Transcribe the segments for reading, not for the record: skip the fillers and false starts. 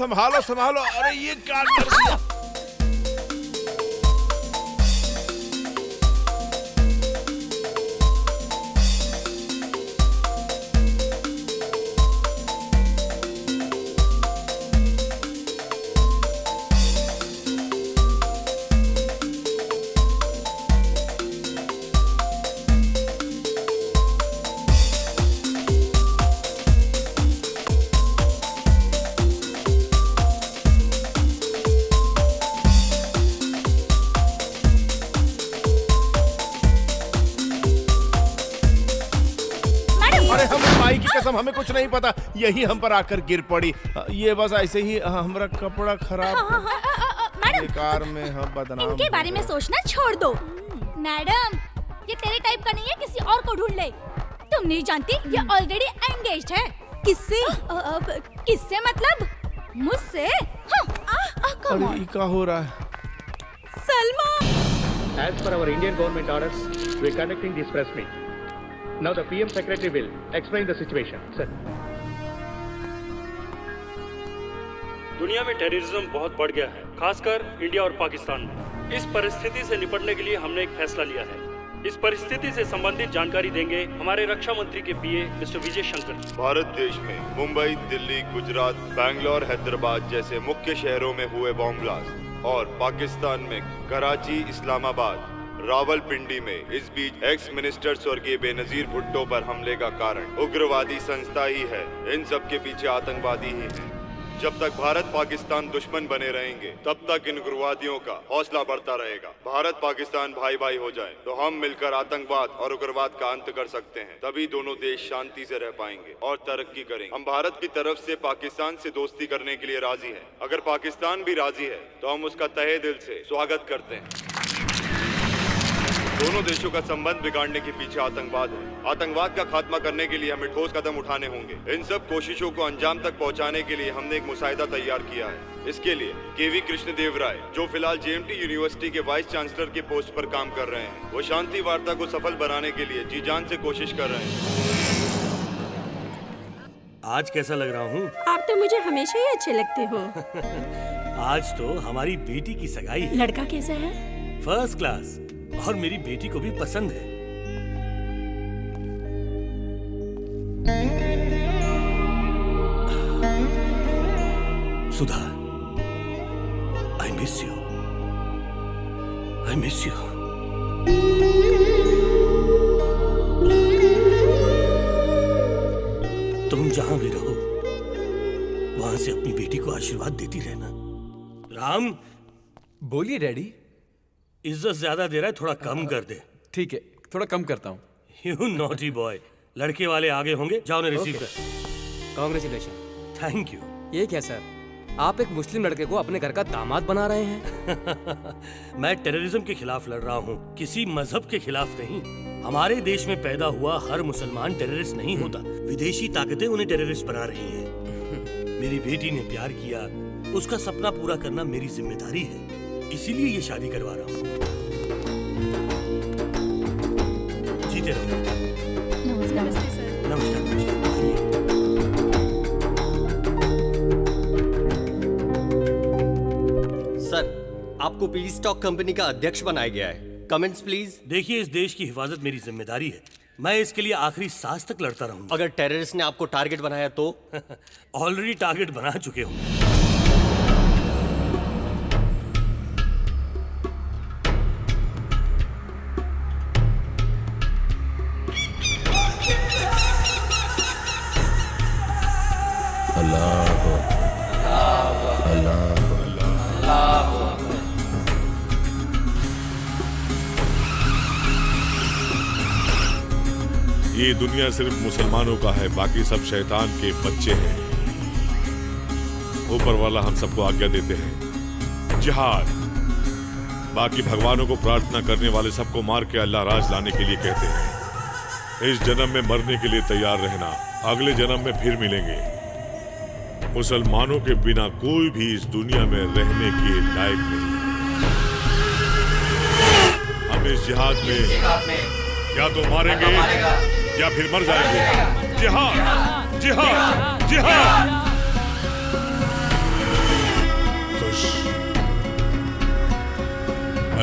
संभालो संभालो। अरे ये क्या कर दिया? हमें कुछ नहीं पता, यही हम पर आकर गिर पड़ी। ये बस ऐसे ही हमारा कपड़ा खराब। मैडम, कार में हम बदनाम। इनके बारे में सोचना छोड़ दो। मैडम, ये तेरे टाइप का नहीं है, किसी और को ढूंढ ले। तुम नहीं जानती, ये ऑलरेडी एंगेज्ड है। किससे? किससे मतलब? मुझसे? अरे क्या हो रहा है? Salma. As per our Indian government orders, we are conducting this press meet. Now the PM Secretary will explain the situation. Sir. दुनिया में टेररिज्म बहुत बढ़ गया है, खासकर इंडिया और पाकिस्तान में। इस परिस्थिति से निपटने के लिए हमने एक फैसला लिया है। इस परिस्थिति से संबंधित जानकारी देंगे हमारे रक्षा मंत्री के पीए मिस्टर विजय शंकर। भारत देश में मुंबई, दिल्ली, गुजरात, बैंगलोर, हैदराबाद जैसे मुख्य शहरों में हुए बॉम्ब ब्लास्ट और पाकिस्तान में कराची, इस्लामाबाद, रावलपिंडी में इस बीच एक्स मिनिस्टर स्वर्गीय बेनजीर भुट्टो पर हमले का कारण उग्रवादी संस्था ही है। इन सब के पीछे आतंकवादी ही है। जब तक भारत पाकिस्तान दुश्मन बने रहेंगे, तब तक इन उग्रवादियों का हौसला बढ़ता रहेगा। भारत पाकिस्तान भाई भाई हो जाए तो हम मिलकर आतंकवाद और उग्रवाद का अंत कर सकते हैं। तभी दोनों देश शांति से रह पाएंगे और तरक्की करेंगे। हम भारत की तरफ से पाकिस्तान से दोस्ती करने के लिए राजी हैं। अगर पाकिस्तान भी राजी है तो हम उसका तहे दिल से स्वागत करते हैं। दोनों देशों का संबंध बिगाड़ने के पीछे आतंकवाद है। आतंकवाद का खात्मा करने के लिए हमें ठोस कदम उठाने होंगे। इन सब कोशिशों को अंजाम तक पहुंचाने के लिए हमने एक मुसाहिदा तैयार किया है। इसके लिए केवी कृष्णदेव राय, जो फिलहाल जेएमटी यूनिवर्सिटी के वाइस चांसलर के पोस्ट पर काम कर रहे हैं, वो शांति वार्ता को सफल बनाने के लिए जी जान से कोशिश कर रहे हैं। आज कैसा लग रहा हूँ? आप तो मुझे हमेशा ही अच्छे लगते हो। आज तो हमारी बेटी की सगाई है। लड़का कैसा है? फर्स्ट क्लास, और मेरी बेटी को भी पसंद है। Sudha, I miss you, I miss you. तुम जहां भी रहो, वहां से अपनी बेटी को आशीर्वाद देती रहना। राम, बोलिए डैडी। इज्जत ज्यादा दे रहा है, थोड़ा कम कर दे। ठीक है, थोड़ा कम करता हूँ। You naughty boy. लड़के वाले आगे होंगे, जाओ ने रिसीव कर। कांग्रेचुलेशन। Thank you. ये क्या सर, आप एक मुस्लिम लड़के को अपने घर का दामाद बना रहे हैं? मैं टेररिज्म के खिलाफ लड़ रहा हूँ, किसी मजहब के खिलाफ नहीं। हमारे देश में पैदा हुआ हर मुसलमान टेररिस्ट नहीं होता। विदेशी ताकतें उन्हें टेररिस्ट बना रही हैं। मेरी बेटी ने प्यार किया, उसका सपना पूरा करना मेरी जिम्मेदारी है, इसीलिए ये शादी करवा रहा हूँ। जीते रहो। नमस्कार सर। नमस्कार। सर, आपको पीस स्टॉक कंपनी का अध्यक्ष बनाया गया है। Comments please. देखिए, इस देश की हिफाजत मेरी जिम्मेदारी है। मैं इसके लिए आखिरी सांस तक लड़ता रहूंगा। अगर टेररिस्ट ने आपको टारगेट बनाया तो? ऑलरेडी टारगेट बना चुके हो। ये दुनिया सिर्फ मुसलमानों का है, बाकी सब शैतान के बच्चे हैं। ऊपर वाला हम सबको आज्ञा देते हैं जिहाद, बाकी भगवानों को प्रार्थना करने वाले सबको मार के अल्लाह राज लाने के लिए कहते हैं। इस जन्म में मरने के लिए तैयार रहना, अगले जन्म में फिर मिलेंगे। मुसलमानों के बिना कोई भी इस दुनिया में रहने के लायक नहीं। हम इस जिहाद में या तो मारेंगे या फिर मर जाएंगे। जिहाद, जिहाद, जिहाद।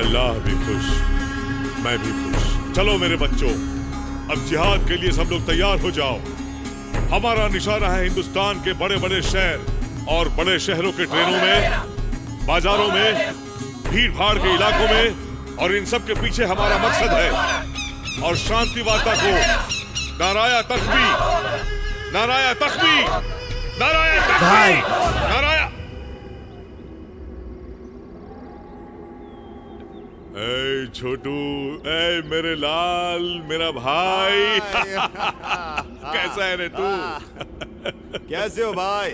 अल्लाह भी खुश, मैं भी खुश। चलो मेरे बच्चों, अब जिहाद के लिए सब लोग तैयार हो जाओ। हमारा निशाना है हिंदुस्तान के बड़े बड़े शहर और बड़े शहरों के ट्रेनों में, बाजारों में, भीड़ भाड़ के इलाकों में, और इन सब के पीछे हमारा मकसद है। और शांति वार्ता को नाराया तख्बी, नाराया तख्बी, नाराया तख्बी, नाराया। ए छोटू, ए मेरे लाल, मेरा भाई। कैसा है रे तू? कैसे हो भाई?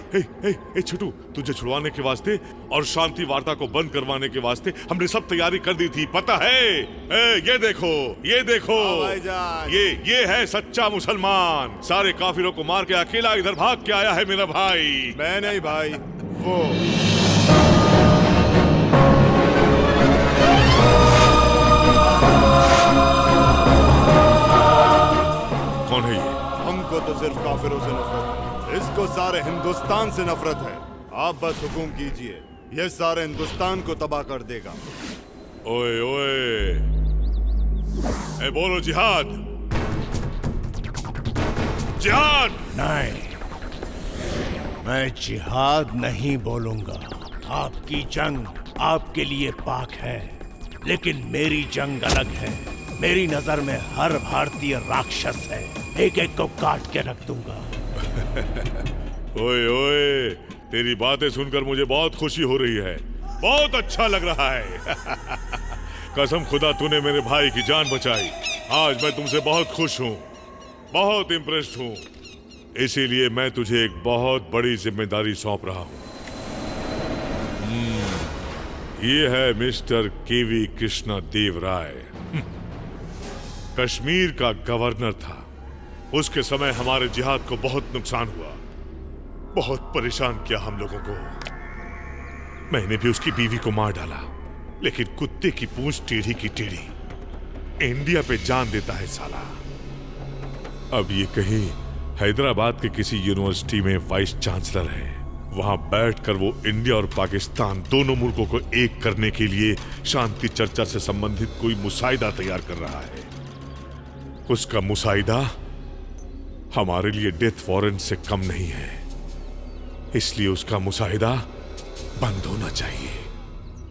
ए छोटू, तुझे छुड़वाने के वास्ते और शांति वार्ता को बंद करवाने के वास्ते हमने सब तैयारी कर दी थी, पता है? ये देखो, ये देखो, भाईजान। ये है सच्चा मुसलमान। सारे काफिरों को मार के अकेला इधर भाग के आया है मेरा भाई। मैं नहीं भाई, वो। कौन है ये? हमको तो सिर्फ काफिरों से नफरत है, इसको सारे हिंदुस्तान से नफरत है। आप बस हुकुम कीजिए, ये सारे हिंदुस्तान को तबाह कर देगा। ओए ओए, ए बोलो जिहाद, जिहाद। नहीं, मैं जिहाद नहीं बोलूंगा। आपकी जंग आपके लिए पाक है, लेकिन मेरी जंग अलग है। मेरी नजर में हर भारतीय राक्षस है, एक एक को काट के रख दूंगा। ओए ओए, तेरी बातें सुनकर मुझे बहुत खुशी हो रही है, बहुत अच्छा लग रहा है। कसम खुदा, तूने मेरे भाई की जान बचाई। आज मैं तुमसे बहुत खुश हूँ, बहुत इम्प्रेस्ड हूँ। इसीलिए मैं तुझे एक बहुत बड़ी जिम्मेदारी सौंप रहा हूँ। ये है मिस्टर केवी कृष्णा देव राय। कश्मीर का गवर्नर था। उसके समय हमारे जिहाद को बहुत नुकसान हुआ, बहुत परेशान किया हम लोगों को। मैंने भी उसकी बीवी को मार डाला, लेकिन कुत्ते की पूंछ टेढ़ी की टेढ़ी। इंडिया पे जान देता है साला। अब ये कहीं हैदराबाद के किसी यूनिवर्सिटी में वाइस चांसलर है। वहां बैठकर वो इंडिया और पाकिस्तान दोनों मुल्कों को एक करने के लिए शांति चर्चा से संबंधित कोई मुसाहिदा तैयार कर रहा है। उसका मुसाहिदा हमारे लिए डेथ वारंट से कम नहीं है, इसलिए उसका मुसाहिदा बंद होना चाहिए।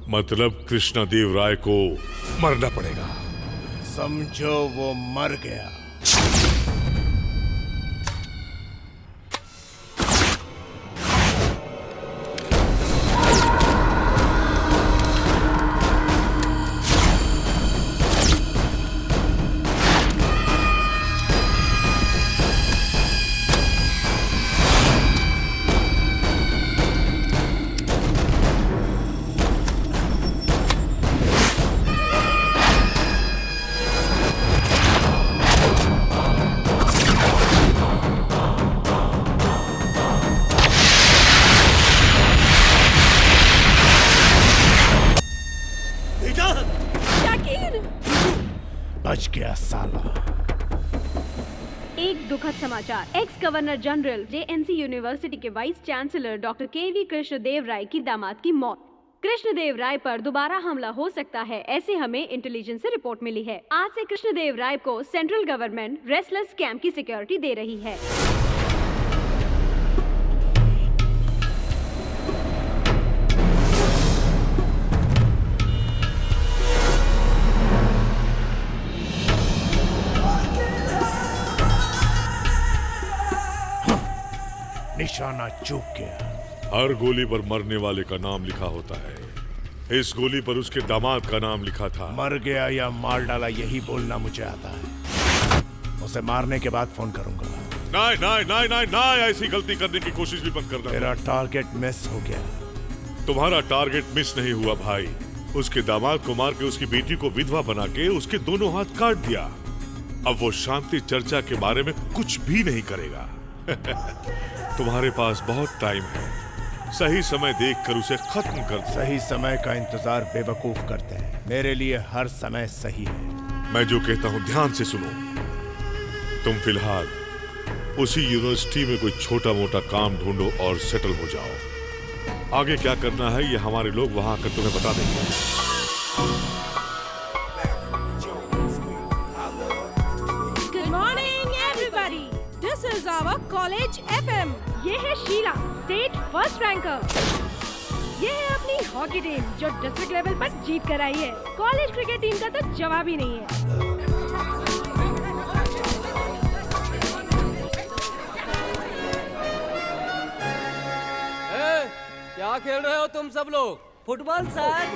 मतलब कृष्णा देव राय को मरना पड़ेगा। समझो वो मर गया। बच गया साला। एक दुखद समाचार, x governor general JNC university के वाइस चांसलर डॉक्टर केवी कृष्णदेव राय की दामाद की मौत। कृष्णदेव राय पर दोबारा हमला हो सकता है, ऐसे हमें इंटेलिजेंस से रिपोर्ट मिली है। आज से कृष्णदेव राय को सेंट्रल गवर्नमेंट रेस्टलेस कैंप की सिक्योरिटी दे रही है। निशाना चूक गया। हर गोली पर मरने वाले का नाम लिखा होता है। इस गोली पर उसके दामाद का नाम लिखा था। मर गया या मार डाला यही बोलना मुझे आता है। उसे मारने के बाद फोन करूंगा। नहीं नहीं नहीं नहीं नहीं, ऐसी गलती करने की कोशिश भी मत करना। मेरा टारगेट मिस हो गया। तुम्हारा टारगेट मिस नहीं हुआ भाई। उसके दामाद को मार के उसकी बेटी को विधवा बना के उसके दोनों हाथ काट दिया। अब वो शांति चर्चा के बारे में कुछ भी नहीं करेगा। तुम्हारे पास बहुत टाइम है, सही समय देखकर उसे खत्म कर दो। सही समय का इंतजार बेवकूफ करते हैं, मेरे लिए हर समय सही है। मैं जो कहता हूं ध्यान से सुनो। तुम फिलहाल उसी यूनिवर्सिटी में कोई छोटा मोटा काम ढूंढो और सेटल हो जाओ। आगे क्या करना है ये हमारे लोग वहां आकर तुम्हें बता देंगे। Good morning, everybody. This is our college FM. ये है शीला, स्टेट फर्स्ट रैंकर। ये है अपनी हॉकी टीम जो डिस्ट्रिक्ट लेवल पर जीत कर आई है। कॉलेज क्रिकेट टीम का तो जवाब ही नहीं है। क्या खेल रहे हो तुम सब लोग? Football sir.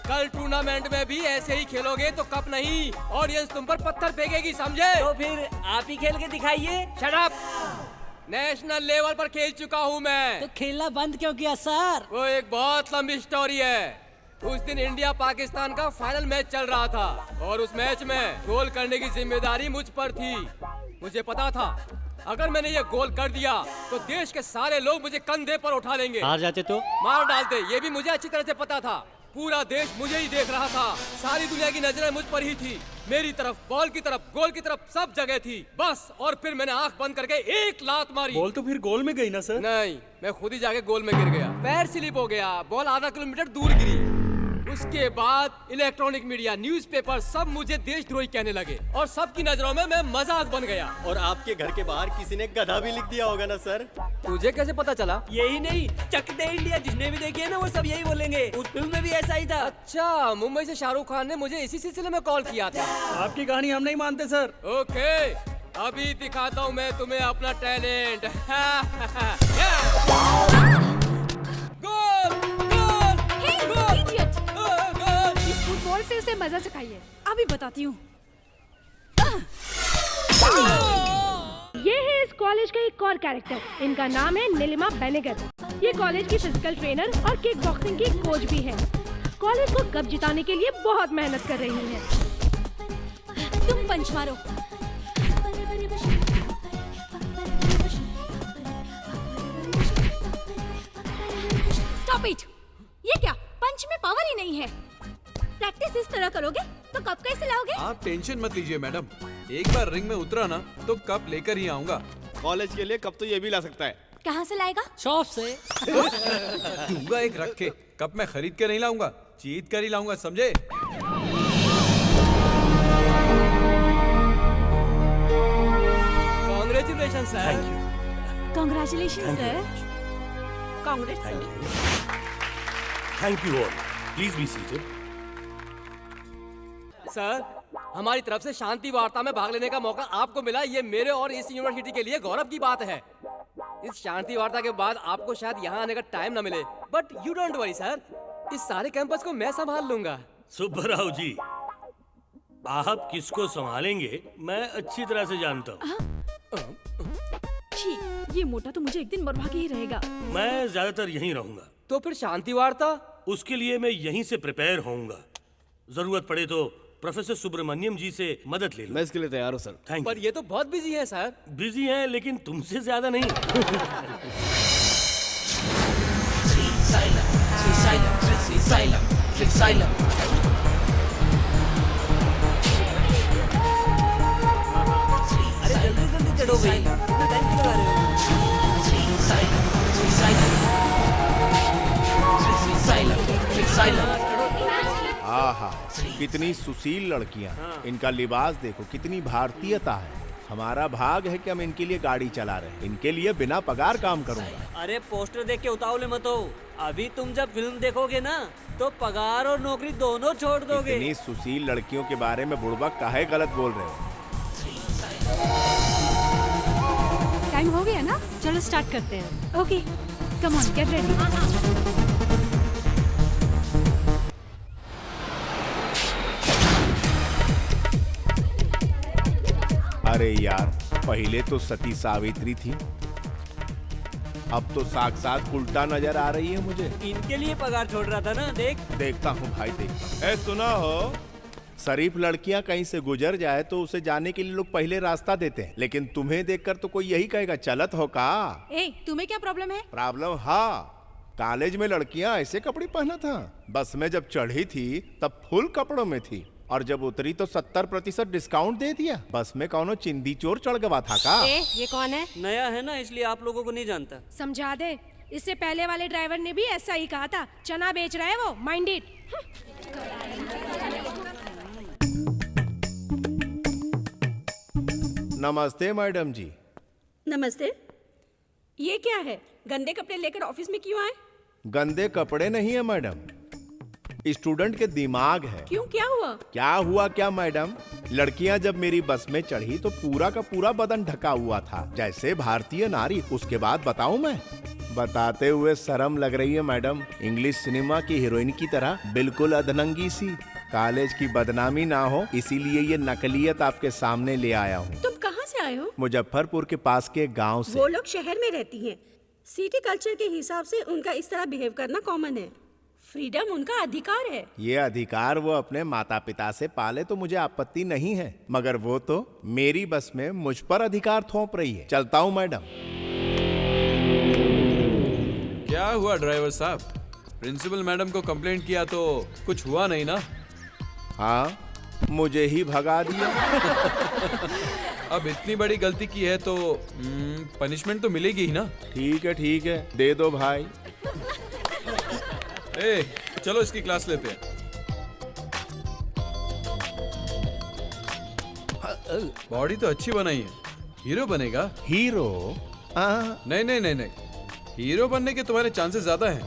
कल टूर्नामेंट में भी ऐसे ही खेलोगे तो कप नहीं, ऑडियंस तुम पर पत्थर फेंकेगी, समझे? तो फिर आप ही खेल के दिखाइए। Shut up! नेशनल लेवल पर खेल चुका हूँ मैं। तो खेलना बंद क्यों किया सर? वो एक बहुत लंबी स्टोरी है। उस दिन इंडिया पाकिस्तान का फाइनल मैच चल रहा था और उस मैच में गोल करने की जिम्मेदारी मुझ पर थी। मुझे पता था अगर मैंने ये गोल कर दिया तो देश के सारे लोग मुझे कंधे पर उठा लेंगे। हार जाते तो मार डालते। ये भी मुझे अच्छी तरह से पता था। पूरा देश मुझे ही देख रहा था। सारी दुनिया की नजरें मुझ पर ही थी। मेरी तरफ, बॉल की तरफ, गोल की तरफ, सब जगह थी। बस और फिर मैंने आंख बंद करके एक लात मारी। बॉल तो फिर गोल में गई ना सर? नहीं, मैं खुद ही जाके गोल में गिर गया। पैर स्लिप हो गया। बॉल आधा किलोमीटर दूर गिरी। उसके बाद इलेक्ट्रॉनिक मीडिया, न्यूज़पेपर सब मुझे देशद्रोही कहने लगे और सबकी नजरों में मैं मजाक बन गया। और आपके घर के बाहर किसी ने गधा भी लिख दिया होगा ना सर? तुझे कैसे पता चला? यही नहीं, चक दे इंडिया जिसने भी देखी है ना वो सब यही बोलेंगे। उस फिल्म में भी ऐसा ही था। अच्छा, मुंबई से शाहरुख खान ने मुझे इसी सिलसिले में कॉल किया था। आपकी कहानी हम नहीं मानते सर। ओके, अभी दिखाता हूँ मैं तुम्हें अपना टैलेंट। गोल! गोल! Idiot! गोल! इस फुटबॉल से उसे मजा चखाइए। अभी बताती हूँ। ये है इस कॉलेज का एक और कैरेक्टर। इनका नाम है नीलिमा बेनेगर। ये कॉलेज की फिजिकल ट्रेनर और किक बॉक्सिंग की कोच भी है। कॉलेज को कप जिताने के लिए बहुत मेहनत कर रही है। तुम पंच मारो। Stop it! ये क्या? पंच में पावर ही नहीं है। प्रैक्टिस इस तरह करोगे तो कप कैसे लाओगे? आप टेंशन मत लीजिए मैडम, एक बार रिंग में उतरा ना तो कप लेकर ही आऊंगा। कॉलेज के लिए कब तो ये भी ला सकता है। कहाँ से लाएगा? शॉप से। दूंगा एक रख के, कप मैं खरीद के नहीं लाऊंगा, जीत कर ही लाऊंगा, समझे? Congratulations, sir. Thank you. Congratulations, sir. Congress sir. Thank you all. Please be seated. Sir, हमारी तरफ से शांति वार्ता में भाग लेने का मौका आपको मिला, ये मेरे और इस यूनिवर्सिटी के लिए गौरव की बात है। इस शांति वार्ता के बाद आपको शायद यहाँ आने का टाइम ना मिले, but you don't worry sir, इस सारे कैंपस को मैं संभाल लूंगा। सुब्बाराव जी, आप किसको संभालेंगे मैं अच्छी तरह से जानता हूँ। छी, ये मोटा तो मुझे एक दिन मरवा के ही रहेगा। मैं ज्यादातर यहीं रहूंगा। तो फिर शांति वार्ता? उसके लिए मैं यहीं से प्रिपेयर होऊंगा। जरूरत पड़े तो प्रोफेसर सुब्रमण्यम जी से मदद ले लूं। मैं इसके लिए तैयार हूँ सर। थैंक पर ये तो बहुत बिजी है सर। बिजी हैं लेकिन तुमसे ज्यादा नहीं। अरे जल्दी जल्दी चढ़ो भाई, इतना टाइम क्यों लगा रहे हो? आहा, कितनी सुशील लड़कियां। इनका लिबास देखो, कितनी भारतीयता है। हमारा भाग है कि हम इनके लिए गाड़ी चला रहे हैं। इनके लिए बिना पगार काम करूंगा। अरे पोस्टर देख के उतावले मत हो। अभी तुम जब फिल्म देखोगे ना तो पगार और नौकरी दोनों छोड़ दोगे। इतनी सुशील लड़कियों के बारे में बुड़बक काहे गलत बोल रहे हो? टाइम हो गया ना, चलो स्टार्ट करते हैं। Okay, come on, get ready. अरे यार, पहले तो सती सावित्री थी, अब तो साक्षात उल्टा नजर आ रही है मुझे। इनके लिए पगार छोड़ रहा था ना, देखता हूँ भाई, देखता हूँ। ए सुना हो, शरीफ लड़कियां कहीं से गुजर जाए तो उसे जाने के लिए लोग पहले रास्ता देते हैं, लेकिन तुम्हें देखकर तो कोई यही कहेगा चलत हो का। ए, तुम्हें क्या प्रॉब्लम है? प्रॉब्लम? हाँ, कॉलेज में लड़कियां ऐसे कपड़े पहना था, बस में जब चढ़ी थी तब फुल कपड़ों में थी। और जब उतरी तो 70% डिस्काउंट दे दिया। बस में कौनो चिंदी चोर चढ़ गवा था का? ये कौन है? नया है ना, इसलिए आप लोगों को नहीं जानता। समझा दे। इससे पहले वाले ड्राइवर ने भी ऐसा ही कहा था। चना बेच रहा है वो, माइंड इट। नमस्ते मैडम जी। नमस्ते। ये क्या है? गंदे कपड़े लेकर ऑफिस में क्यों आए? गंदे कपड़े नहीं है मैडम, स्टूडेंट के दिमाग है। क्यों, क्या हुआ? क्या हुआ क्या मैडम? लड़कियां जब मेरी बस में चढ़ी तो पूरा का पूरा बदन ढका हुआ था, जैसे भारतीय नारी। उसके बाद बताऊं मैं? बताते हुए शर्म लग रही है मैडम। इंग्लिश सिनेमा की हीरोइन की तरह बिल्कुल अधनंगी सी। कॉलेज की बदनामी ना हो इसीलिए ये नकलियत आपके सामने ले आया हूँ। तुम कहाँ से आए हो? मुजफ्फरपुर के पास के गांव से। वो लोग शहर में रहती हैं। सिटी कल्चर के हिसाब से उनका इस तरह बिहेव करना कॉमन है। फ्रीडम उनका अधिकार है। ये अधिकार वो अपने माता पिता से पाले तो मुझे आपत्ति नहीं है, मगर वो तो मेरी बस में मुझ पर अधिकार थोप रही है। चलता हूँ मैडम। क्या हुआ ड्राइवर साहब? प्रिंसिपल मैडम को कंप्लेंट किया तो कुछ हुआ नहीं ना? हाँ, मुझे ही भगा दिया। अब इतनी बड़ी गलती की है तो पनिशमेंट तो मिलेगी ही ना? ठीक है, दे दो भाई। ए, चलो इसकी क्लास लेते हैं। बॉडी तो अच्छी बनाई है, हीरो बनेगा। हीरो? नहीं, हीरो बनने के तुम्हारे चांसेस ज्यादा हैं।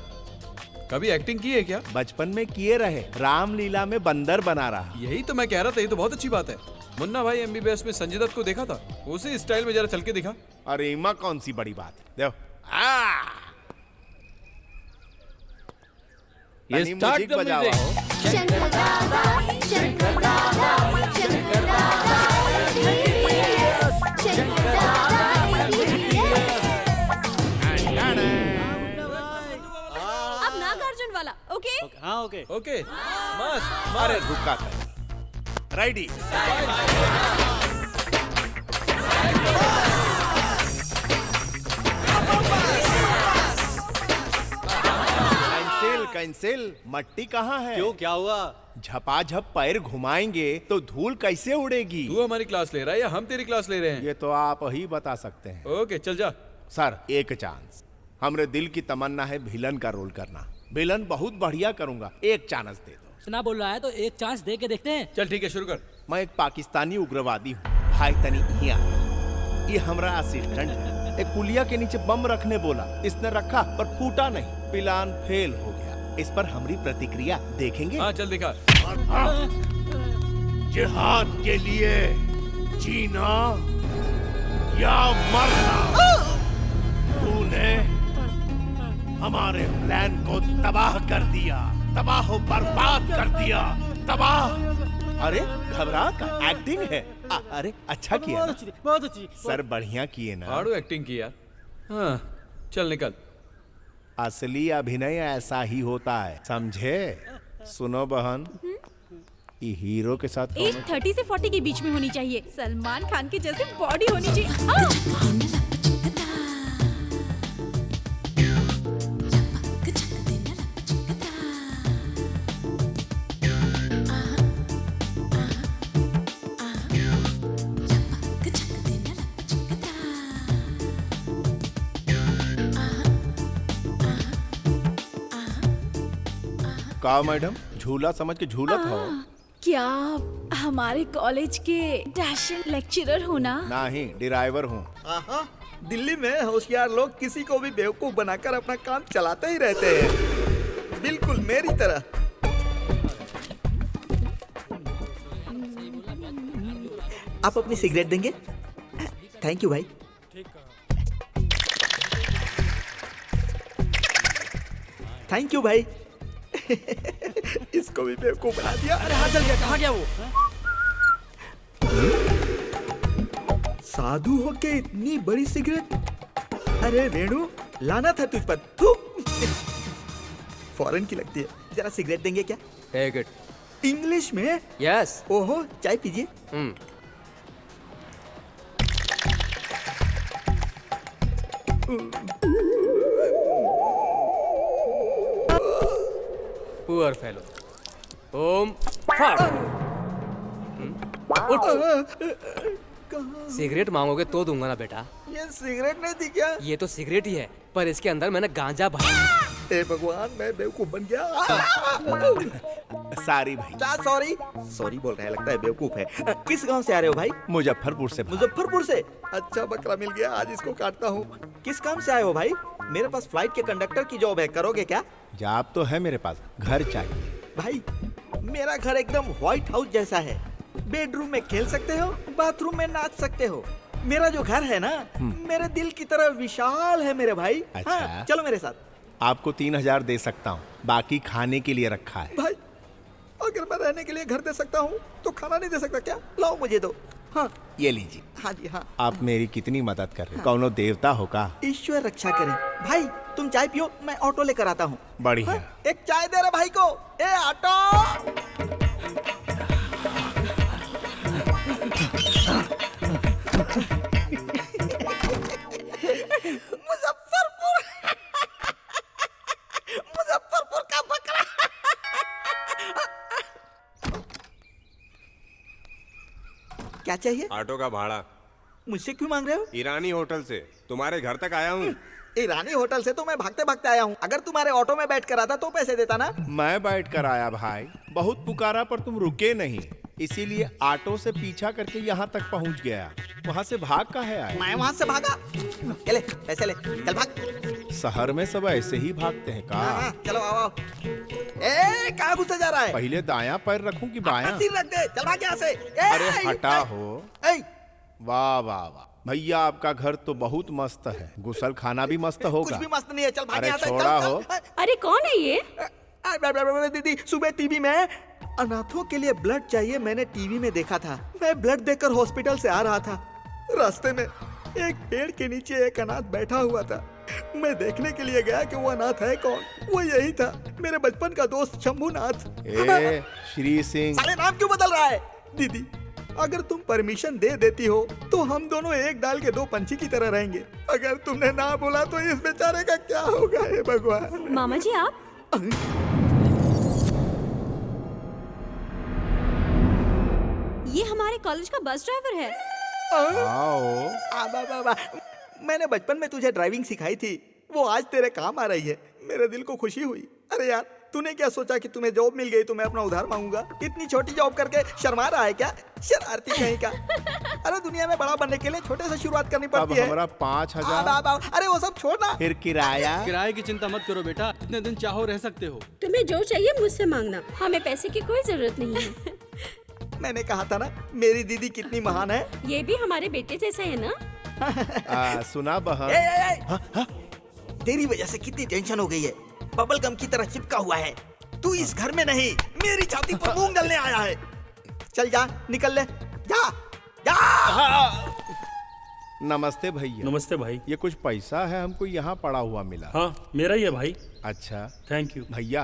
कभी एक्टिंग की है क्या? बचपन में किए रहे, रामलीला में बंदर बना रहा। यही तो मैं कह रहा था, ये तो बहुत अच्छी बात है। मुन्ना भाई MBBS में संजय दत्त को देखा था, उसी स्टाइल में जरा चल के दिखा। अरे इमा कौन सी बड़ी बात है, देखो। ये स्टार्ट द म्यूजिक। अब नागार्जुन वाला, ओके? हाँ ओके। ओके, मस्त। अरे रुका कर। रेडी। कैंसिल। मट्टी कहाँ है? क्यों, क्या हुआ? झपाझप पैर घुमाएंगे तो धूल कैसे उड़ेगी? तू हमारी क्लास ले रहा है या हम तेरी क्लास ले रहे हैं? ये तो आप ही बता सकते हैं। ओके, चल जा। सर, एक चांस। हमरे दिल की तमन्ना है विलन का रोल करना। विलन बहुत बढ़िया करूंगा, एक चांस दे दो। सुना बोल रहा है तो एक चांस दे के देखते हैं। चल ठीक है, शुरू कर। मैं एक पाकिस्तानी उग्रवादी हूँ, भाई तनी यहाँ। ये हमारा असिस्टेंट है। एक पुलिया के नीचे बम रखने बोला, इसने रखा पर फूटा नहीं, प्लान फेल हो गया। इस पर हमारी प्रतिक्रिया देखेंगे? हाँ चल दिखा। जिहाद के लिए जीना या मरना। तूने हमारे प्लान को तबाह कर दिया, तबाह बर्बाद कर दिया, तबाह। अरे घबरा का एक्टिंग है। अरे अच्छा किया ना? बहुत अच्छी। सर बढ़िया किए ना? हार्ड एक्टिंग किया। हाँ चल निकल। असली अभिनय ऐसा ही होता है, समझे? सुनो बहन, ये हीरो के साथ एज 30 से 40 के बीच में होनी चाहिए। सलमान खान की जैसी बॉडी होनी चाहिए। का मैडम, झूला समझ के झूलत हो? क्या आप हमारे कॉलेज के डैशिंग लेक्चरर हो ना? नहीं, ड्राइवर हूँ। दिल्ली में होशियार लोग किसी को भी बेवकूफ बनाकर अपना काम चलाते ही रहते हैं, बिल्कुल मेरी तरह। आप अपनी सिगरेट देंगे? थैंक यू भाई। थैंक यू भाई। इसको भी बेवकूफ बना दिया। अरे हाँ चल गया, कहाँ गया वो? साधु होके इतनी बड़ी सिगरेट। अरे रेणु, लाना था तुझ पर। थू। फॉरेन की लगती है। जरा सिगरेट देंगे क्या? Take it. इंग्लिश में? यस। ओहो, चाय पीजिए। Poor fellow. ओम फट। सिगरेट मांगोगे तो दूंगा ना बेटा। ये सिगरेट नहीं थी क्या? ये तो सिगरेट ही है, पर इसके अंदर मैंने गांजा भरा। ए भगवान, मैं बेवकूफ बन गया। सारी भाई। सॉरी सॉरी बोल रहा है, लगता है बेवकूफ है। किस गांव से आ रहे हो भाई? मुजफ्फरपुर से। मुजफ्फरपुर से? अच्छा बकरा मिल गया, आज इसको काटता हूँ। किस काम से आए हो भाई? मेरे पास फ्लाइट के कंडक्टर की जॉब है, करोगे क्या? जॉब तो है मेरे पास, घर चाहिए। भाई मेरा घर एकदम व्हाइट हाउस जैसा है। बेडरूम में खेल सकते हो, बाथरूम में नाच सकते हो। मेरा जो घर है ना, मेरे दिल की तरह विशाल है मेरे भाई। अच्छा। हाँ, चलो मेरे साथ। आपको 3,000 दे सकता हूँ, बाकी खाने के लिए रखा है। भाई अगर मैं रहने के लिए घर दे सकता हूँ तो खाना नहीं दे सकता क्या? लाओ मुझे दो। हाँ ये लीजिए। हाँ जी हाँ। आप मेरी कितनी मदद कर रहे हैं। कौनो देवता हो का? ईश्वर रक्षा करे। भाई तुम चाय पियो, मैं ऑटो लेकर आता हूँ। बढ़िया। हाँ, एक चाय दे रहे भाई को। ए ऑटो। मुजफ्फरपुर मुजफ्फरपुर का बकरा। क्या चाहिए? ऑटो का भाड़ा। मुझसे क्यों मांग रहे हो? ईरानी होटल से तुम्हारे घर तक आया हूँ। ईरानी होटल से तो मैं भागते भागते आया हूँ। अगर तुम्हारे ऑटो में बैठ कर आता तो पैसे देता ना। मैं बैठ कर आया भाई, बहुत पुकारा पर तुम रुके नहीं, इसीलिए ऑटो से पीछा करके यहाँ तक पहुँच गया। वहाँ से भाग का है आया। मैं वहाँ से भागा? ले पैसे ले, चल भाग। शहर में सब ऐसे ही भागते हैं का? हाँ, चलो आओ। ए कहाँ घुसे जा रहा है? पहले दायां पैर रखूं कि बायां? सिर रख दे, चल भाग यहाँ से। अरे हटा हो। वाह वाह वाह भैया, आपका घर तो बहुत मस्त है, गुसल खाना भी मस्त होगा। कुछ भी मस्त नहीं है, चल भाग अरे यहाँ से। छोड़ा हो। अरे कौन है ये? दीदी सुबह टीवी में अनाथों के लिए ब्लड चाहिए, मैंने टीवी में देखा था। मैं ब्लड देकर हॉस्पिटल से आ रहा था, रास्ते में एक पेड़ के नीचे एक अनाथ बैठा हुआ था। मैं देखने के लिए गया कि वो अनाथ है कौन। वो यही था, मेरे बचपन का दोस्त शंभूनाथ। ए श्री सिंह। सारे नाम क्यों बदल रहा है? दीदी अगर तुम परमिशन दे देती हो तो हम दोनों एक डाल के दो पंछी की तरह रहेंगे। अगर तुमने ना बोला तो इस बेचारे का क्या होगा? हे भगवान। मामा जी आप? ये हमारे कॉलेज का बस ड्राइवर है। मैंने बचपन में तुझे ड्राइविंग सिखाई थी, वो आज तेरे काम आ रही है। मेरे दिल को खुशी हुई। अरे यार तूने क्या सोचा कि तुम्हें जॉब मिल गई तो मैं अपना उधार मांगूंगा? इतनी छोटी जॉब करके शर्मा रहा है क्या? शरारती कहीं का। अरे दुनिया में बड़ा बनने के लिए छोटे से शुरुआत करनी पड़ती है। हमारा 5,000। अरे वो सब छोड़ना। फिर किराया? किराए की चिंता मत करो बेटा, जितने दिन चाहो रह सकते हो। तुम्हें जो चाहिए मुझसे मांगना, हमें पैसे की कोई जरूरत नहीं है। मैंने कहा था ना मेरी दीदी कितनी महान है। ये भी हमारे बेटे जैसा है ना? सुना बहन, तेरी वजह से कितनी टेंशन हो गई है। बबल गम की तरह चिपका हुआ है। तू इस घर में नहीं, मेरी छाती पर मूंग डालने आया है। चल जा, निकल ले, जा जा। नमस्ते भैया। नमस्ते भाई। ये कुछ पैसा है, हमको यहाँ पड़ा हुआ मिला। हाँ मेरा ही है भाई। अच्छा थैंक यू भैया।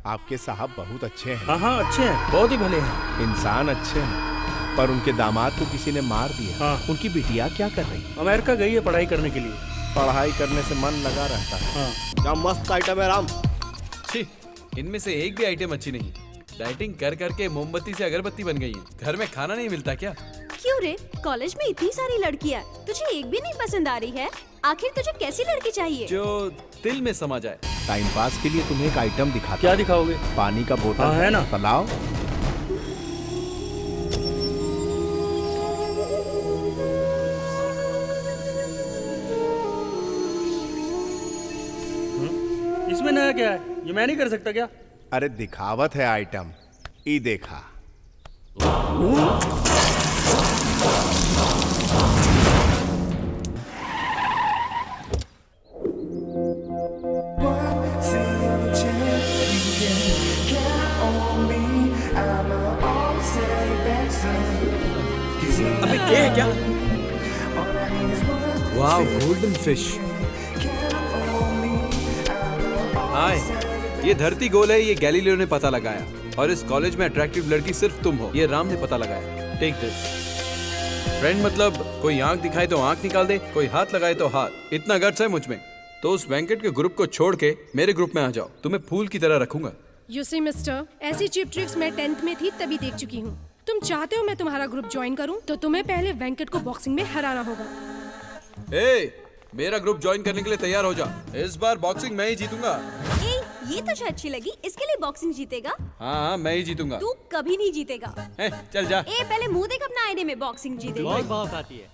आपके साहब बहुत अच्छे हैं। हाँ हाँ अच्छे हैं, बहुत ही भले हैं। इंसान अच्छे हैं, पर उनके दामाद को किसी ने मार दिया। हाँ। उनकी बिटिया क्या कर रही? अमेरिका गई है पढ़ाई करने के लिए। पढ़ाई करने से मन लगा रहता है। हाँ। क्या मस्त आइटम है राम। छी, इनमें से एक भी आइटम अच्छी नहीं। डाइटिंग कर करके मोमबत्ती से अगरबत्ती बन गई है। घर में खाना नहीं मिलता क्या? क्यों रे, कॉलेज में इतनी सारी लड़कियां, तुझे एक भी नहीं पसंद आ रही है? आखिर तुझे कैसी लड़की चाहिए? जो दिल में समा जाए। टाइम पास के लिए तुम्हें एक आइटम दिखाता। क्या दिखाओगे? पानी का बोतल। हाँ, है ना? लाओ। इसमें नया क्या है? ये मैं नहीं कर सकता क्या? अरे दिखावत है आइटम, ई देखा। अबे ये है क्या? वाव, गोल्डन फिश। हाय, ये धरती गोल है, ये गैलीलियो ने पता लगाया, और इस कॉलेज में अट्रैक्टिव लड़की सिर्फ तुम हो, ये राम ने पता लगाया। Take this. फ्रेंड मतलब कोई आंख दिखाए तो आंख निकाल दे, कोई हाथ लगाए तो हाथ। इतना गट्स है मुझ में, तो उस वेंकट के ग्रुप को छोड़ के मेरे ग्रुप में आ जाओ, तुम्हें फूल की तरह रखूंगा। यू सी मिस्टर, ऐसी चिप ट्रिक्स मैं 10th में थी तभी देख चुकी हूँ। तुम चाहते हो मैं तुम्हारा ग्रुप ज्वाइन करूं तो तुम्हें पहले वेंकट को बॉक्सिंग में हराना होगा। मेरा ग्रुप ज्वाइन करने के लिए तैयार हो जा। इस बार बॉक्सिंग मैं ही जीतूंगा। ये तुझे अच्छी लगी, इसके लिए बॉक्सिंग जीतेगा? हाँ मैं ही जीतूंगा। तू कभी नहीं जीतेगा। चल जा। पहले मुंह देख अपना आईने में, बॉक्सिंग जीतेगा। बहुत भाव खाती है।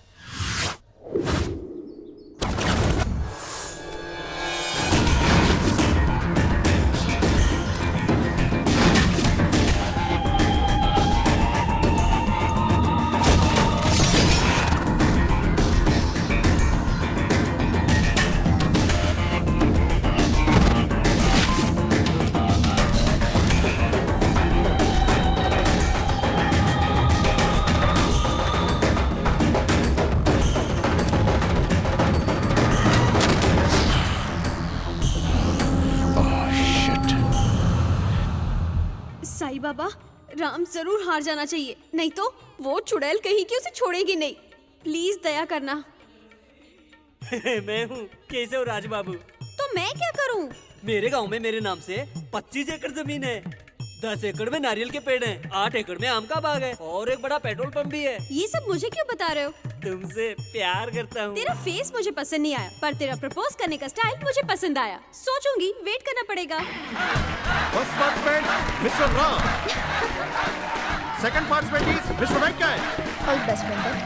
साईं बाबा, राम जरूर हार जाना चाहिए, नहीं तो वो चुड़ैल कहीं की उसे छोड़ेगी नहीं। प्लीज दया करना। मैं हूँ, कैसे हो राज बाबू? तो मैं क्या करूँ? मेरे गांव में मेरे नाम से 25 एकड़ जमीन है। 10 एकड़ में नारियल के पेड़ हैं, 8 एकड़ में आम का बाग है और एक बड़ा पेट्रोल पंप भी है। ये सब मुझे क्यों बता रहे हो? तुमसे प्यार करता हूँ। तेरा फेस मुझे पसंद नहीं आया, पर तेरा प्रपोज करने का स्टाइल मुझे पसंद आया। सोचूंगी, वेट करना पड़ेगा। First participant, Mr. Ram. Second participant is Mr. Venkat. All best, Venkat.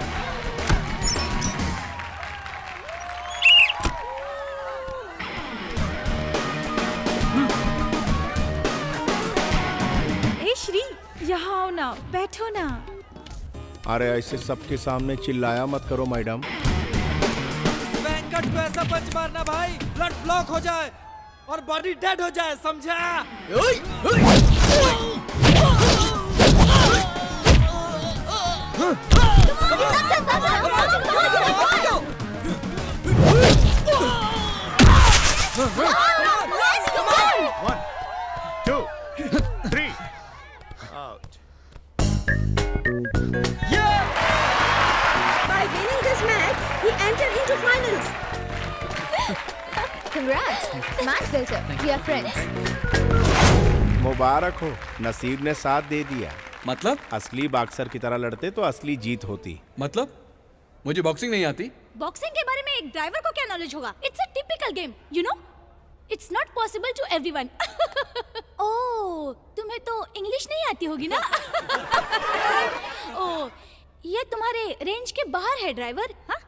Shri, यहाँ आओ ना, बैठो ना। अरे ऐसे सबके सामने चिल्लाया मत करो मैडम। वेंकट को ऐसा पंच मारना भाई, ब्लड ब्लॉक हो जाए और बॉडी डेड हो जाए, समझा? One, 2, 3. Out. By winning this match, he entered into finals. Congrats. Match builder. We are friends. मुबारक हो, नसीब ने साथ दे दिया। मतलब? असली बॉक्सर की तरह लड़ते तो असली जीत होती। मतलब? मुझे बॉक्सिंग नहीं आती। बॉक्सिंग के बारे में एक ड्राइवर को क्या नॉलेज होगा? It's a typical game, you know? It's not possible to everyone. Oh, तुम्हें तो इंग्लिश नहीं आती होगी ना? ओह, ये तुम्हारे रेंज के बाहर है ड्राइवर। हाँ,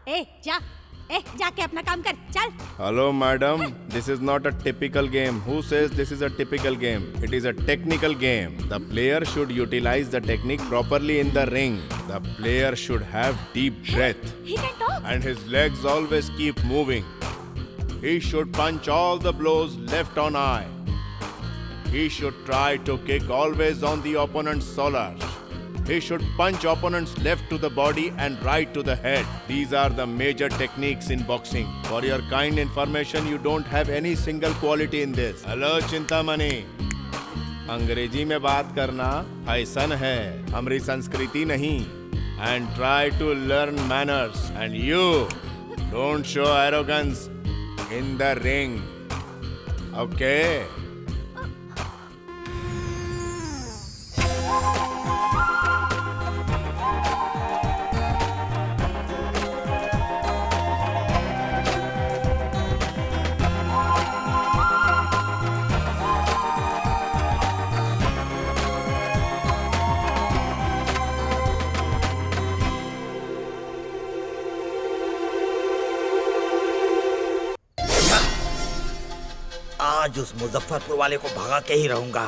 जाके अपना काम कर, चल। Hello madam, this is not a typical game. Who says this is a typical game? It is a technical game. The player should utilize the technique properly in the ring. The player should have deep breath. He can talk. And his legs always keep moving. He should punch all the blows left on eye. He should try to kick always on the opponent's solar. He should punch opponents left to the body and right to the head. These are the major techniques in boxing. For your kind information, you don't have any single quality in this. Hello, Chintamani. अंग्रेजी में बात करना fashion है, हमारी संस्कृति नहीं. And try to learn manners. And you, don't show arrogance in the ring. Okay? आज उस मुजफ्फरपुर वाले को भगा के ही रहूंगा।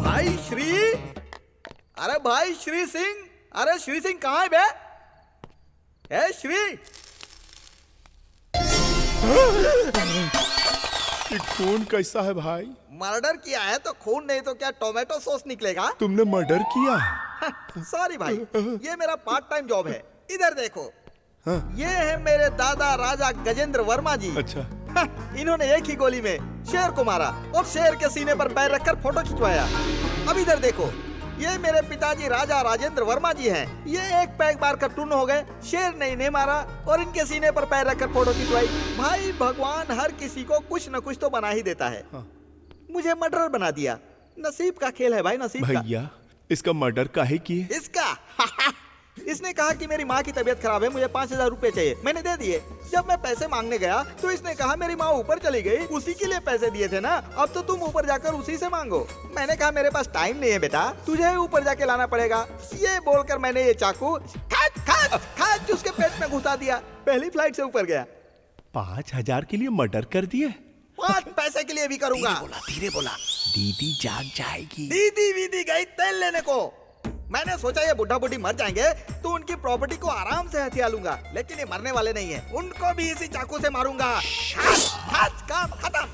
भाई श्री, अरे भाई श्री सिंह, अरे श्री सिंह कहाँ है बे? ए श्री, खून कैसा है भाई? मर्डर किया है तो खून नहीं तो क्या टोमेटो सॉस निकलेगा? तुमने मर्डर किया? सॉरी भाई, ये मेरा पार्ट टाइम जॉब है। इधर देखो, हाँ। ये है मेरे दादा राजा गजेंद्र वर्मा जी। अच्छा। इन्होंने एक ही गोली में शेर को मारा और शेर के सीने पर पैर रखकर फोटो खिंचवाया। अब इधर देखो, ये मेरे पिताजी राजा राजेंद्र वर्मा जी हैं। ये एक पैग मारकर टून हो गए, शेर ने इन्हें मारा और इनके सीने पर पैर रखकर फोटो खिंचवाई। भाई भगवान हर किसी को कुछ न कुछ तो बना ही देता है। मुझे मर्डर बना दिया। नसीब का खेल है भाई, नसीब का। भैया इसका मर्डर काहे किए? इसका इसने कहा कि मेरी माँ की तबीयत खराब है, मुझे 5000 रुपए चाहिए। मैंने दे दिए। जब मैं पैसे मांगने गया तो इसने कहा मेरी माँ ऊपर चली गई, उसी के लिए पैसे दिए थे ना, अब तो तुम ऊपर जाकर उसी से मांगो। मैंने कहा मेरे पास टाइम नहीं है बेटा, तुझे ही ऊपर जाके लाना पड़ेगा। ये बोलकर मैंने ये चाकू खाच उसके पेट में घुसा दिया। पहली फ्लाइट से ऊपर गया। 5000 के लिए मर्डर कर दिए? 5 पैसे के लिए भी करूंगा। धीरे बोला। दीदी जाग जाएगी। दीदी वीदी गई तेल लेने को। मैंने सोचा ये बुढ़ा बुढ़ी मर जाएंगे तो उनकी प्रॉपर्टी को आराम से हथिया लूंगा, लेकिन ये मरने वाले नहीं है, उनको भी इसी चाकू से मारूंगा। काम खत्म।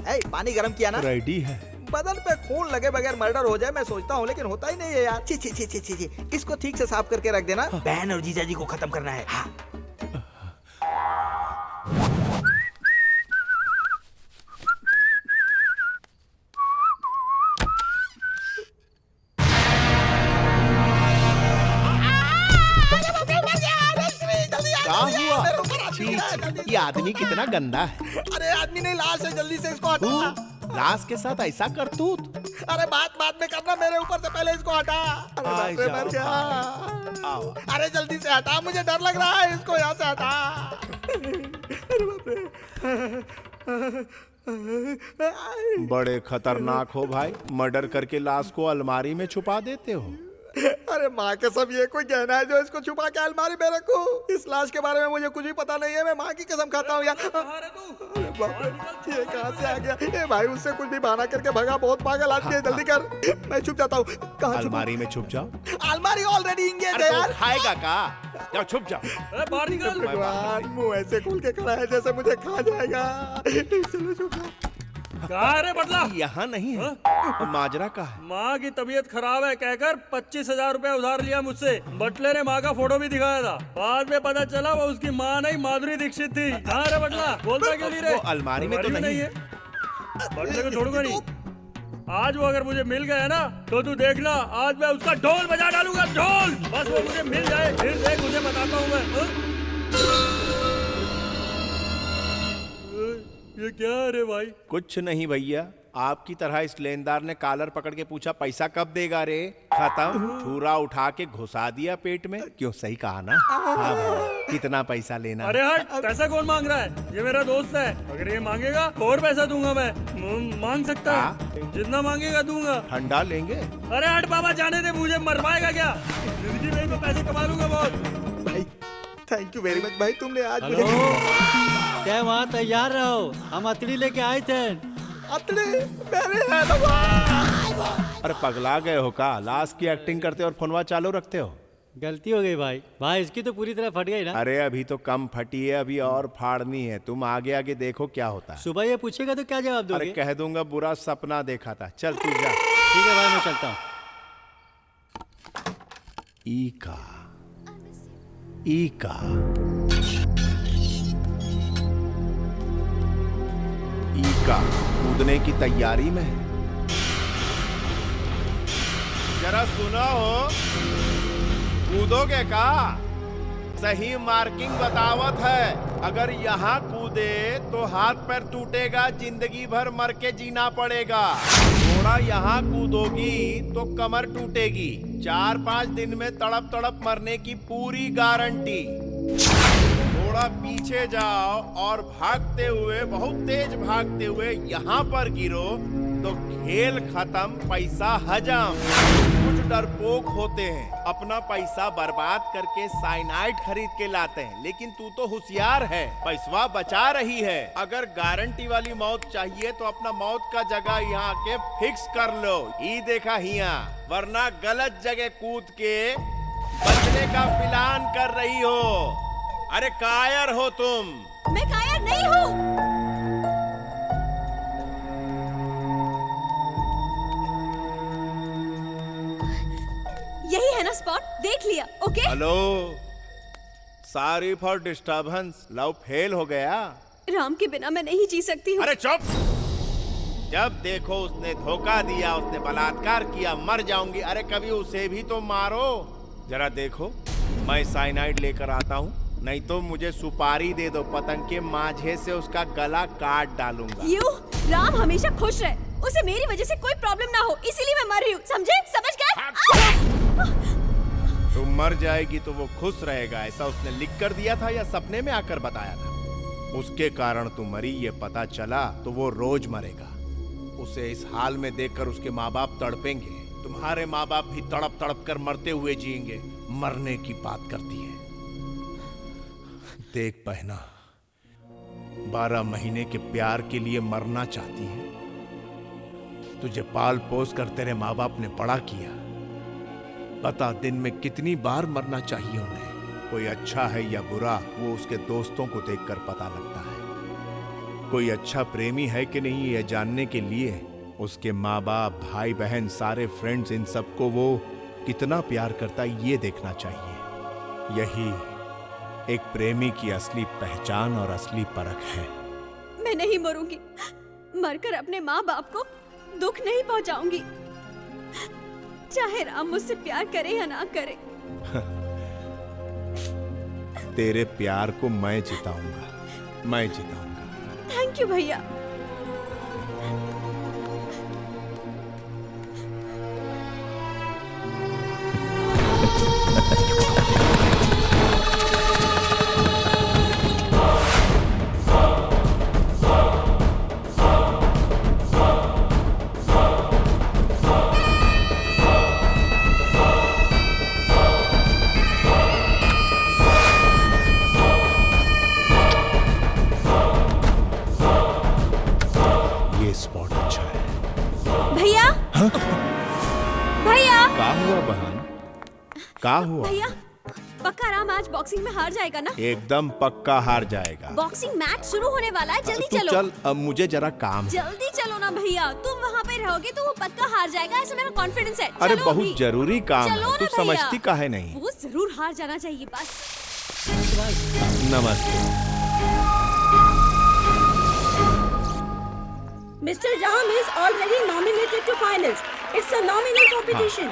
ए, पानी गरम किया ना? रेडी है। बदन पे खून लगे बगैर मर्डर हो जाए मैं सोचता हूँ, लेकिन होता ही नहीं है यार। छी छी छी छी छी। इसको ठीक से साफ करके रख देना। बहन और जीजाजी को खत्म करना है। हाँ। क्या हुआ? छी, ये आदमी कितना गंदा है। अरे आदमी नहीं, लाश है, जल्दी से इसको हटा। लाश के साथ ऐसा करतूत? अरे बात में करना, मेरे ऊपर से पहले इसको हटा। अरे बाप रे, मर गया। अरे जल्दी से हटा, मुझे डर लग रहा है, इसको यहाँ से हटा। अरे बाप रे। बड़े खतरनाक हो भाई, मर्डर करके लाश को अलमारी में छुपा देते हो। अरे माँ के सब ये कोई कहना है जो इसको छुपा के अलमारी में रखो? इस लाश के बारे में मुझे कुछ भी पता नहीं है, मैं माँ की कसम खाता हूँ यार। अरे बाप रे, ये कहाँ से आ गया? ए भाई उससे कुछ भी बहाना करके भगा, बहुत पागल आदमी है, जल्दी कर। मैं छुप जाता हूँ। कहाँ अलमारी में छुप जाओ। अलमारी ऑलरेडी इंगेज है यार। खाएगा का? जाओ छुप जाओ। भगवान, मुंह ऐसे खोल के खड़ा है जैसे मुझे खा जाएगा। चलो छुप जाओ। कहाँ रे बदला? यहाँ नहीं है। माजरा का है। माँ की तबीयत खराब है कहकर 25,000 रुपए उधार लिया मुझसे। बटले ने माँ का फोटो भी दिखाया था, बाद में पता चला वो उसकी माँ नहीं माधुरी दीक्षित थी। कहाँ रे बटला? बोलता क्यों नहीं रे? अलमारी में तो नहीं है। बटले को छोड़ूंगा नहीं। आज वो अगर मुझे मिल गया ना तो तू देखना, आज मैं उसका ढोल बजा डालूंगा, ढोल। बस वो मुझे मिल जाए, फिर देख उसे बताता हूँ मैं। ये क्या है रे भाई? कुछ नहीं भैया, आपकी तरह इस लेनदार ने कॉलर पकड़ के पूछा पैसा कब देगा रे? खत्म, छुरा उठा के घुसा दिया पेट में। क्यों, सही कहा ना? हाँ भाई, कितना पैसा लेना? अरे हट, पैसा कौन मांग रहा है? ये मेरा दोस्त है, अगर ये मांगेगा और पैसा दूंगा मैं। मांग सकता है, जितना मांगेगा दूंगा। ठंडा लेंगे? अरे हट बाबा, जाने दे, मुझे मरवाएगा क्या? जिंदगी में तो पैसे कमा लूंगा बहुत। भाई थैंक यू वेरी मच भाई, तुमने आज मुझे। क्या वहाँ तैयार रहो, हम अतड़ी लेके आए थे। अतड़ी मेरे है भगवान। अरे पगला गए हो का? लाश की एक्टिंग करते और फोनवा चालू रखते हो। गलती हो गई भाई। भाई इसकी तो पूरी तरह फट गई ना। अरे अभी तो कम फटी है, अभी और फाड़नी है। तुम आगे आगे देखो क्या होता है। सुबह ये पूछेगा तो क्या जवाब दोगे? अरे कह दूंगा बुरा सपना देखा था। चल तू जा। ठीक है भाई, मैं चलता हूँ। ईका कूदने की तैयारी में है। जरा सुना हो, कूदोगे का? सही मार्किंग बतावत है, अगर यहाँ कूदे तो हाथ पैर टूटेगा, जिंदगी भर मर के जीना पड़ेगा। थोड़ा यहाँ कूदोगी तो कमर टूटेगी। 4-5 दिन में तड़प तड़प मरने की पूरी गारंटी। थोड़ा पीछे जाओ और भागते हुए, बहुत तेज भागते हुए यहाँ पर गिरो तो खेल खत्म, पैसा हजम। कुछ डरपोक होते हैं, अपना पैसा बर्बाद करके साइनाइड खरीद के लाते हैं, लेकिन तू तो होशियार है, पैसा बचा रही है। अगर गारंटी वाली मौत चाहिए तो अपना मौत का जगह यहाँ के फिक्स कर लो। ही देखा हिया, वरना गलत जगह कूद के बचने का प्लान कर रही हो। अरे कायर हो तुम। मैं कायर नहीं हूँ। यही है ना स्पॉट, देख लिया। Okay hello, sorry for disturbance. Love fail हो गया? राम के बिना मैं नहीं जी सकती हूँ। अरे चुप। जब देखो उसने धोखा दिया, उसने बलात्कार किया, मर जाऊंगी। अरे कभी उसे भी तो मारो। जरा देखो, मैं साइनाइड लेकर आता हूँ, नहीं तो मुझे सुपारी दे दो, पतंग के माझे से उसका गला काट डालूंगा। राम हमेशा खुश रहे। उसे मेरी वजह से कोई प्रॉब्लम ना हो, इसीलिए मैं मर रही हूँ, समझे? समझ गए? तू मर जाएगी तो वो खुश रहेगा, ऐसा उसने लिख कर दिया था या सपने में आकर बताया था? उसके कारण तू मरी ये पता चला तो वो रोज मरेगा। उसे इस हाल में देखकर उसके माँ बाप तड़पेंगे। तुम्हारे माँ बाप भी तड़प तड़प कर मरते हुए जिएंगे। मरने की बात करती है। देख बहना, 12 महीने के प्यार के लिए मरना चाहती है। तुझे पाल पोस कर तेरे माँ बाप ने बड़ा किया। पता दिन में कितनी बार मरना चाहिए उन्हें। कोई अच्छा है या बुरा वो उसके दोस्तों को देखकर पता लगता है। कोई अच्छा प्रेमी है कि नहीं यह जानने के लिए उसके माँ बाप, भाई बहन, सारे फ्रेंड्स, इन सबको वो कितना प्यार करता है ये देखना चाहिए। यही एक प्रेमी की असली पहचान और असली परख है। मैं नहीं मरूंगी, मरकर अपने माँ बाप को दुख नहीं पहुंचाऊंगी, चाहे राम मुझसे प्यार करे या ना करे। तेरे प्यार को मैं जिताऊंगा, मैं जिताऊंगा। थैंक यू भैया। ये स्पॉट अच्छा है। भैया, भैया, का हुआ बहन? का हुआ? भैया, पक्का राम आज बॉक्सिंग में हार जाएगा ना? एकदम पक्का हार जाएगा। बॉक्सिंग मैच शुरू होने वाला है, जल्दी तू चलो। चल, अब मुझे जरा काम है। जल्दी चलो ना भैया, तुम वहाँ पे रहोगे तो वो पक्का हार जाएगा, ऐसा मेरा कॉन्फिडेंस है। अरे चलो बहुत अभी। जरूरी काम चलो है, ना तू भैया। समझती काहे नहीं? वो जरूर हार जाना चाहिए बस। नमस्ते। Mr. Ram is already nominated to finals. It's a nominal competition.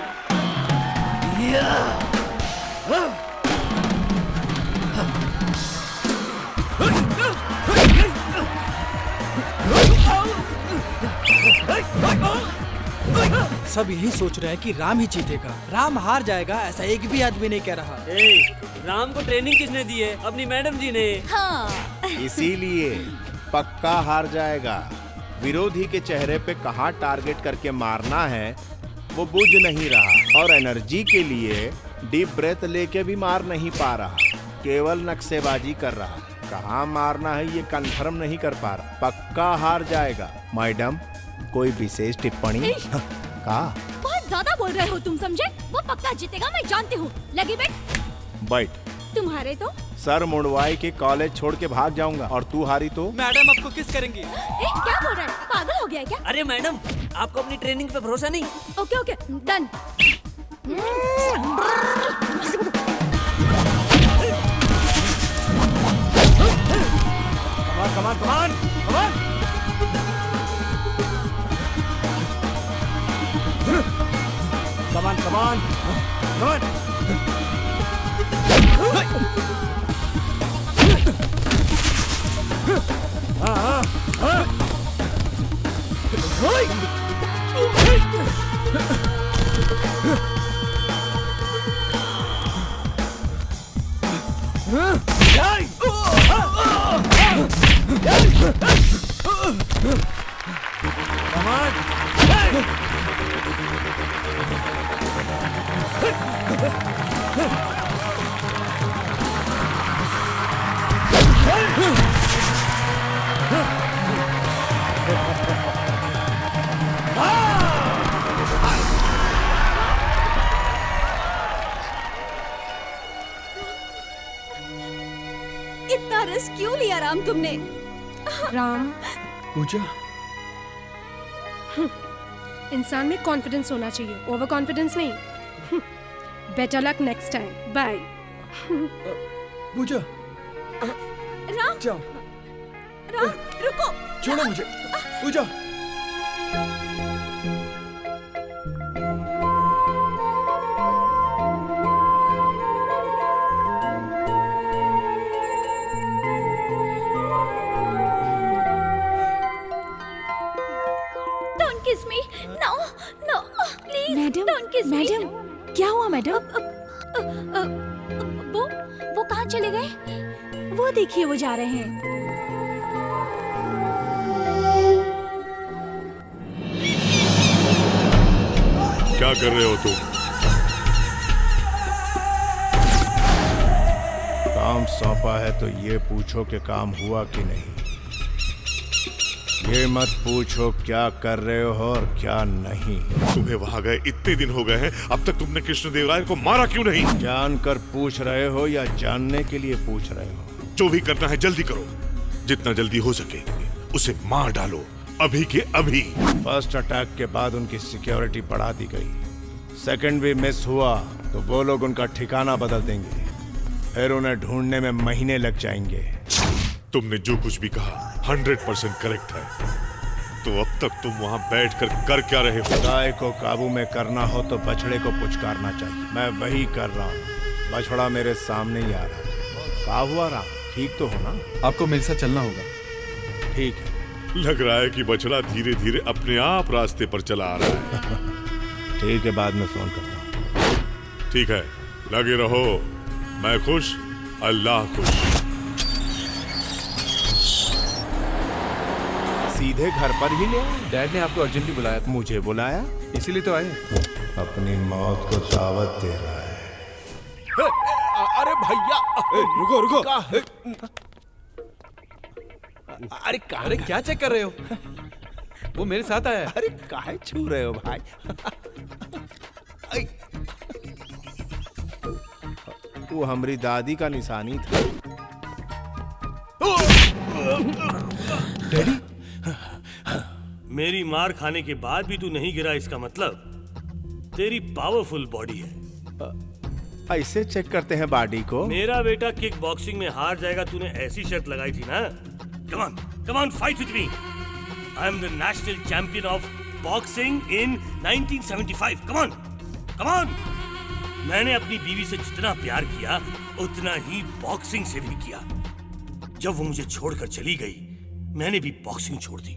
सब यही सोच रहे हैं कि राम ही जीतेगा। राम हार जाएगा ऐसा एक भी आदमी नहीं कह रहा। राम को ट्रेनिंग किसने दी है? अपनी मैडम जी ने। हाँ। इसीलिए पक्का हार जाएगा। विरोधी के चेहरे पे कहाँ टारगेट करके मारना है वो बुझ नहीं रहा, और एनर्जी के लिए डीप ब्रेथ लेके भी मार नहीं पा रहा, केवल नक्शेबाजी कर रहा। कहाँ मारना है ये कंफर्म नहीं कर पा रहा। पक्का हार जाएगा। मैडम, कोई विशेष टिप्पणी? का? बहुत ज्यादा बोल रहे हो तुम, समझे? वो पक्का जीतेगा, मैं जानती हूँ। लगी बैठ। बैठ। तुम्हारे तो सर मुंडवाई के कॉलेज छोड़ के भाग जाऊंगा, और तू हारी तो? मैडम आपको किस करेंगी? क्या बोल रहा है? पागल हो गया है क्या? अरे मैडम, आपको अपनी ट्रेनिंग पे भरोसा नहीं? Okay okay, done. Come on, come on, come on! Come on, come on, come on! Come on! इतना रिस्क क्यों लिया राम तुमने? राम, पूजा, इंसान में कॉन्फिडेंस होना चाहिए, ओवर कॉन्फिडेंस नहीं। Better luck next time. Bye. Pooja, Ram, जाओ। राम, रुको। छोड़ो मुझे। पूजा। Excuse me. मैडम, क्या हुआ मैडम? वो कहाँ चले गए? वो देखिए वो जा रहे हैं। क्या कर रहे हो तुम? काम सौंपा है तो ये पूछो कि काम हुआ कि नहीं। ये मत पूछो क्या कर रहे हो और क्या नहीं। तुम्हें वहां गए इतने दिन हो गए हैं, अब तक तुमने कृष्णदेवराय को मारा क्यों नहीं? जानकर पूछ रहे हो या जानने के लिए पूछ रहे हो? जो भी करना है जल्दी करो, जितना जल्दी हो सके उसे मार डालो, अभी के अभी। फर्स्ट अटैक के बाद उनकी सिक्योरिटी बढ़ा दी गई, सेकंड भी मिस हुआ तो वो लोग उनका ठिकाना बदल देंगे, फिर उन्हें ढूंढने में महीने लग जाएंगे। तुमने जो कुछ भी कहा 100% करेक्ट है। तो अब तक तुम वहां बैठकर कर क्या रहे हो? गाय को काबू में करना हो तो बछड़े को पुचकारना चाहिए, मैं वही कर रहा हूँ। बछड़ा मेरे सामने ही आ रहा है। क्या हुआ राम, ठीक तो हो ना? आपको मेरे साथ चलना होगा। ठीक है। लग रहा है कि बछड़ा धीरे धीरे अपने आप रास्ते पर चला आ रहा है। ठीक है, बाद में फोन करता हूँ। ठीक है, लगे रहो। मैं खुश, अल्लाह खुश। सीधे घर पर ही ले आए? डैड ने आपको अर्जेंटली बुलाया था। मुझे बुलाया? इसीलिए तो आए। अपनी मौत को दावत दे रहा है। अरे भैया, रुको रुको। अरे क्या चेक कर रहे हो? वो मेरे साथ आया है। अरे काहे छू रहे हो भाई? वो हमारी दादी का निशानी था। डैडी, मेरी मार खाने के बाद भी तू नहीं गिरा, इसका मतलब तेरी पावरफुल बॉडी है। ऐसे चेक करते हैं बॉडी को? मेरा बेटा किक बॉक्सिंग में हार जाएगा, तूने ऐसी शर्त लगाई थी ना। Come on fight with me. I am the national champion of boxing in 1975। Come on. मैंने अपनी बीवी से जितना प्यार किया उतना ही बॉक्सिंग से भी किया। जब वो मुझे छोड़कर चली गई, मैंने भी बॉक्सिंग छोड़ दी।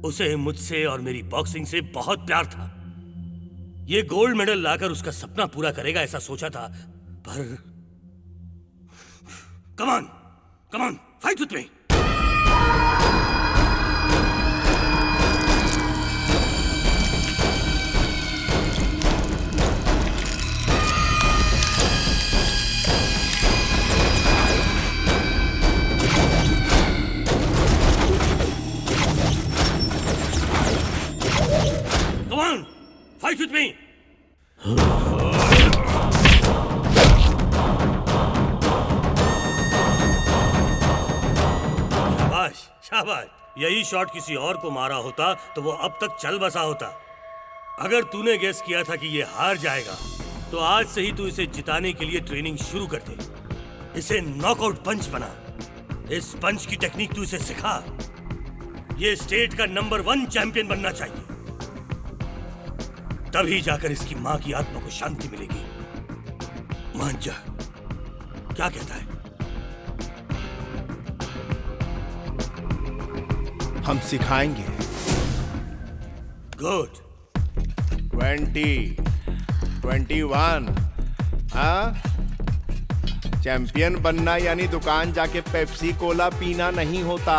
उसे मुझसे और मेरी बॉक्सिंग से बहुत प्यार था। ये गोल्ड मेडल लाकर उसका सपना पूरा करेगा ऐसा सोचा था, पर come on fight with me. Fight with me! शाबाश। यही शॉट किसी और को मारा होता तो वो अब तक चल बसा होता। अगर तूने गेस किया था कि ये हार जाएगा तो आज से ही तू इसे जिताने के लिए ट्रेनिंग शुरू कर दे। इसे नॉकआउट पंच बना। इस पंच की टेक्निक तू इसे सिखा। ये स्टेट का नंबर 1 चैंपियन बनना चाहिए, तभी जाकर इसकी मां की आत्मा को शांति मिलेगी। मान जा, क्या कहता है? हम सिखाएंगे। गुड। 20, 21। हाँ, चैंपियन बनना यानी दुकान जाके पेप्सी कोला पीना नहीं होता।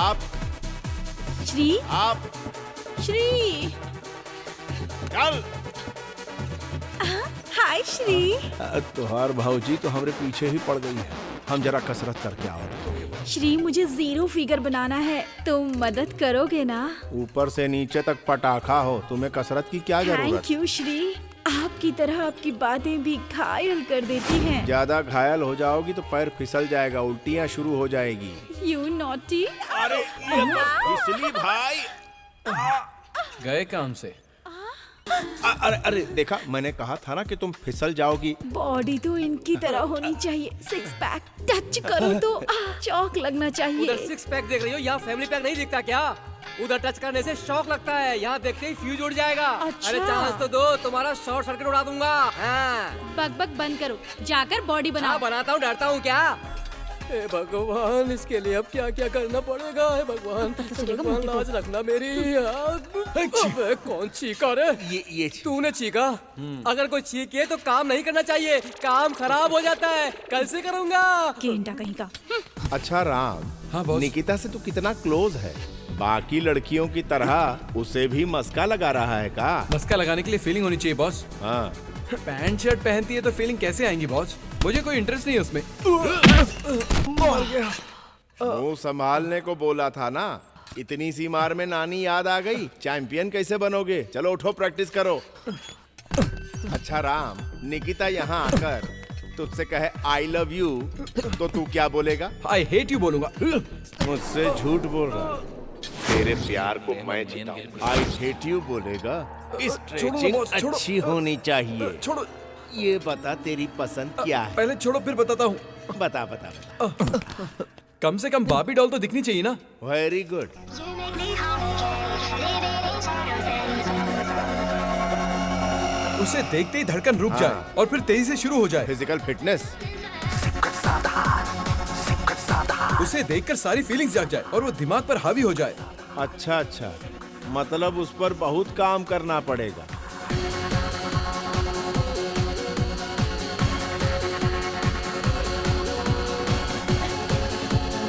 आप श्री चल। हाय श्री। तुहार भाऊजी तो हमरे पीछे ही पड़ गई है। हम जरा कसरत करके आओ। श्री, मुझे 0 फिगर बनाना है, तुम मदद करोगे ना? ऊपर से नीचे तक पटाखा हो, तुम्हें कसरत की क्या जरूरत? Thank you Shri. आपकी तरह आपकी बातें भी घायल कर देती हैं। ज्यादा घायल हो जाओगी तो पैर फिसल जाएगा, उल्टियां शुरू हो जाएगी। You naughty. अरे इसलिए भाई गए काम से। अरे देखा, मैंने कहा था ना कि तुम फिसल जाओगी। बॉडी तो इनकी तरह होनी चाहिए, 6 पैक। टच करो तो चौक लगना चाहिए। उधर 6 पैक देख रही हो, यहाँ फैमिली पैक नहीं दिखता क्या? उधर टच करने से शॉक लगता है, यहाँ देखते ही फ्यूज उड़ जाएगा। अच्छा। अरे चांस तो दो, तुम्हारा शॉर्ट सर्किट उड़ा दूंगा। हाँ। बक बक बंद करो, जाकर बॉडी बनाओ। बनाता हूँ, डरता हूँ क्या? हे भगवान, इसके लिए अब क्या क्या करना पड़ेगा? हे भगवान, भगवान लाज रखना मेरी। अबे कौन चीखा रे? ये तूने चीखा? अगर कोई चीखे तो काम नहीं करना चाहिए, काम खराब हो जाता है। कल से करूंगा। गेंडा कहीं का। अच्छा राम, हाँ बॉस। निकिता से तू कितना क्लोज है? बाकी लड़कियों की तरह उसे भी मस्का लगा रहा है का? मस्का लगाने के लिए फीलिंग होनी चाहिए बॉस। हाँ। पैंट शर्ट पहनती है तो फीलिंग कैसे आएंगी बॉस? मुझे कोई इंटरेस्ट नहीं है उसमें। मुंह संभालने को बोला था ना। इतनी सी मार में नानी याद आ गई। चैंपियन कैसे बनोगे? चलो उठो, प्रैक्टिस करो। अच्छा राम, निकिता यहाँ आकर तुझसे कहे आई लव यू तो तू क्या बोलेगा? आई हेट यू बोलूंगा। मुझसे झूठ बोल रहा है। तेरे प्यार को मैं जिताऊं। आई हेट यू बोलेगा? स्ट्रेचिंग अच्छी होनी चाहिए। छोड़ो। ये बता तेरी पसंद क्या है? पहले छोड़ो फिर बताता हूँ। बता बता बता। कम से कम बाबी डॉल तो दिखनी चाहिए ना। Very good. उसे देखते ही धड़कन रुक जाए और फिर तेजी से शुरू हो जाए। Physical fitness. उसे देखकर सारी फीलिंग्स जाग जाए और वो दिमाग पर हावी हो जाए। अच्छा अच्छा, मतलब उस पर बहुत काम करना पड़ेगा।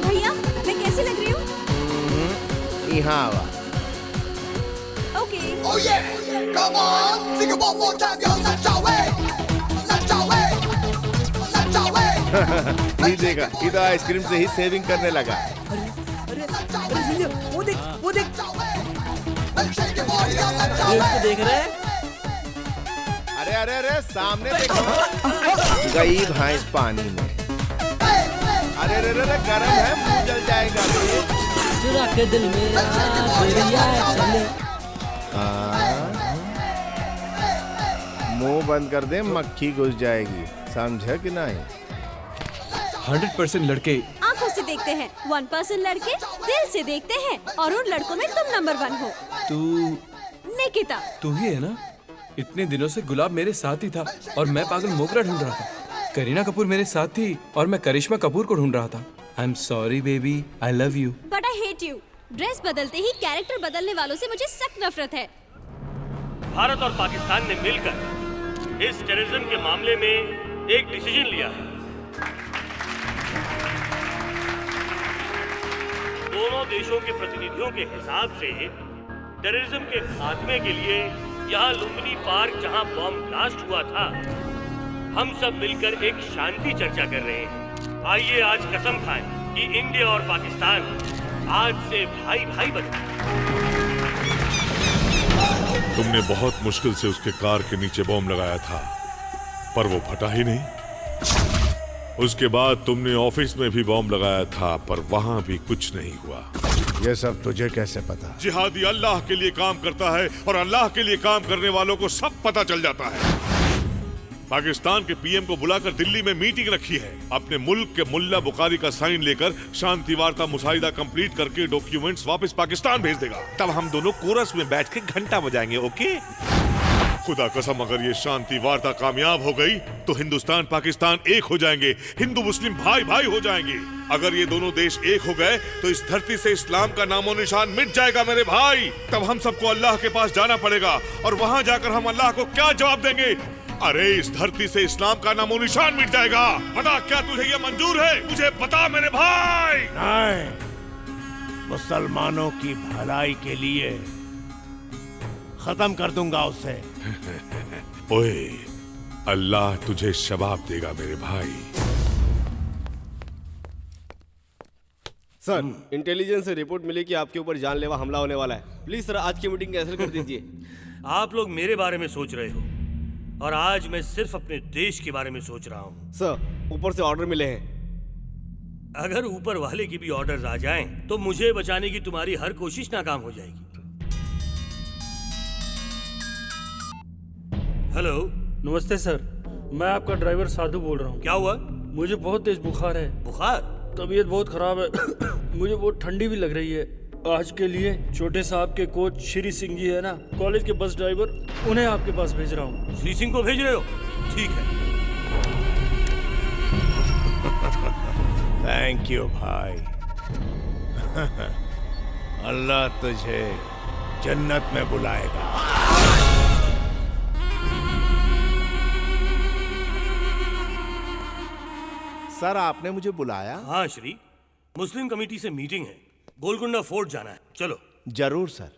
भैया, मैं कैसी लग रही हूँ? यहाँ आवा। Okay. Oh yeah, come on, sing it one more time, yo, let's away, let's away, let's away. ये देखा, ये तो आइसक्रीम से ही सेविंग करने लगा। वो देख, वो देख। ये उसको देख रहे हैं? अरे अरे अरे, सामने देखो। गई भैंस पानी में। अरे अरे अरे, गरम है, मुंह जल जाएगा। चुरा के दिल मेरा दरिया चले। मुंह बंद कर दे, मक्खी घुस जाएगी। समझा कि नहीं? 100% लड़के आंखों से देखते हैं, 1% लड़के दिल से देखते हैं, और उन लड़कों में तुम नंबर 1 हो। निकिता। तू ही है ना? इतने दिनों से गुलाब मेरे साथ ही था और मैं पागल मोगरा ढूंढ रहा था। करीना कपूर मेरे साथ थी और मैं करिश्मा कपूर को ढूंढ रहा था। I am sorry baby, I love you. But I hate you. Dress बदलते ही कैरेक्टर बदलने वालों से मुझे सख्त नफरत है। भारत और पाकिस्तान ने मिलकर इस टेररिज्म के मामले में एक डिसीजन लिया है। दोनों देशों के प्रतिनिधियों के हिसाब से टेररिज्म के खात्मे के लिए यहाँ लुम्बिनी पार्क जहाँ बॉम्ब ब्लास्ट हुआ था, हम सब मिलकर एक शांति चर्चा कर रहे हैं। आइए आज कसम खाएं कि इंडिया और पाकिस्तान आज से भाई भाई बने। तुमने बहुत मुश्किल से उसके कार के नीचे बॉम्ब लगाया था, पर वो फटा ही नहीं। उसके बाद तुमने ऑफिस में भी बॉम्ब लगाया था, पर वहां भी कुछ नहीं हुआ। ये सब तुझे कैसे पता? जिहादी अल्लाह के लिए काम करता है और अल्लाह के लिए काम करने वालों को सब पता चल जाता है। पाकिस्तान के पीएम को बुलाकर दिल्ली में मीटिंग रखी है। अपने मुल्क के मुल्ला बुखारी का साइन लेकर शांति वार्ता मुसाहिदा कंप्लीट करके डॉक्यूमेंट्स वापस पाकिस्तान भेज देगा। तब हम दोनों कोरस में बैठ के घंटा बजाएंगे। ओके? खुदा कसम, अगर ये शांति वार्ता कामयाब हो गई तो हिंदुस्तान पाकिस्तान एक हो जाएंगे, हिंदू मुस्लिम भाई भाई हो जाएंगे। अगर ये दोनों देश एक हो गए तो इस धरती से इस्लाम का नामो निशान मिट जाएगा मेरे भाई। तब हम सबको अल्लाह के पास जाना पड़ेगा और वहां जाकर हम अल्लाह को क्या जवाब देंगे? अरे इस धरती से इस्लाम का नामो निशान मिट जाएगा। बता, क्या तुझे ये मंजूर है? मुझे बता मेरे भाई। नहीं, मुसलमानों की भलाई के लिए खत्म कर दूंगा उसे। ओए, अल्लाह तुझे शबाब देगा मेरे भाई। सर, इंटेलिजेंस से रिपोर्ट मिली कि आपके ऊपर जानलेवा हमला होने वाला है। प्लीज सर, आज की मीटिंग कैंसिल कर दीजिए। आप लोग मेरे बारे में सोच रहे हो और आज मैं सिर्फ अपने देश के बारे में सोच रहा हूँ। सर, ऊपर से ऑर्डर मिले हैं। अगर ऊपर वाले की भी ऑर्डर्स आ जाएं, तो मुझे बचाने की तुम्हारी हर कोशिश नाकाम हो जाएगी। हेलो। नमस्ते सर, मैं आपका ड्राइवर साधु बोल रहा हूँ। क्या हुआ? मुझे बहुत तेज बुखार है। बुखार? तबीयत बहुत खराब है। मुझे बहुत ठंडी भी लग रही है। आज के लिए छोटे साहब के कोच श्री सिंह जी है ना, कॉलेज के बस ड्राइवर, उन्हें आपके पास भेज रहा हूँ। श्री सिंह को भेज रहे हो? ठीक है। थैंक यू भाई। अल्लाह तुझे जन्नत में बुलाएगा। सर आपने मुझे बुलाया? हाँ श्री, मुस्लिम कमेटी से मीटिंग है, गोलकुंडा फोर्ट जाना है, चलो। जरूर सर।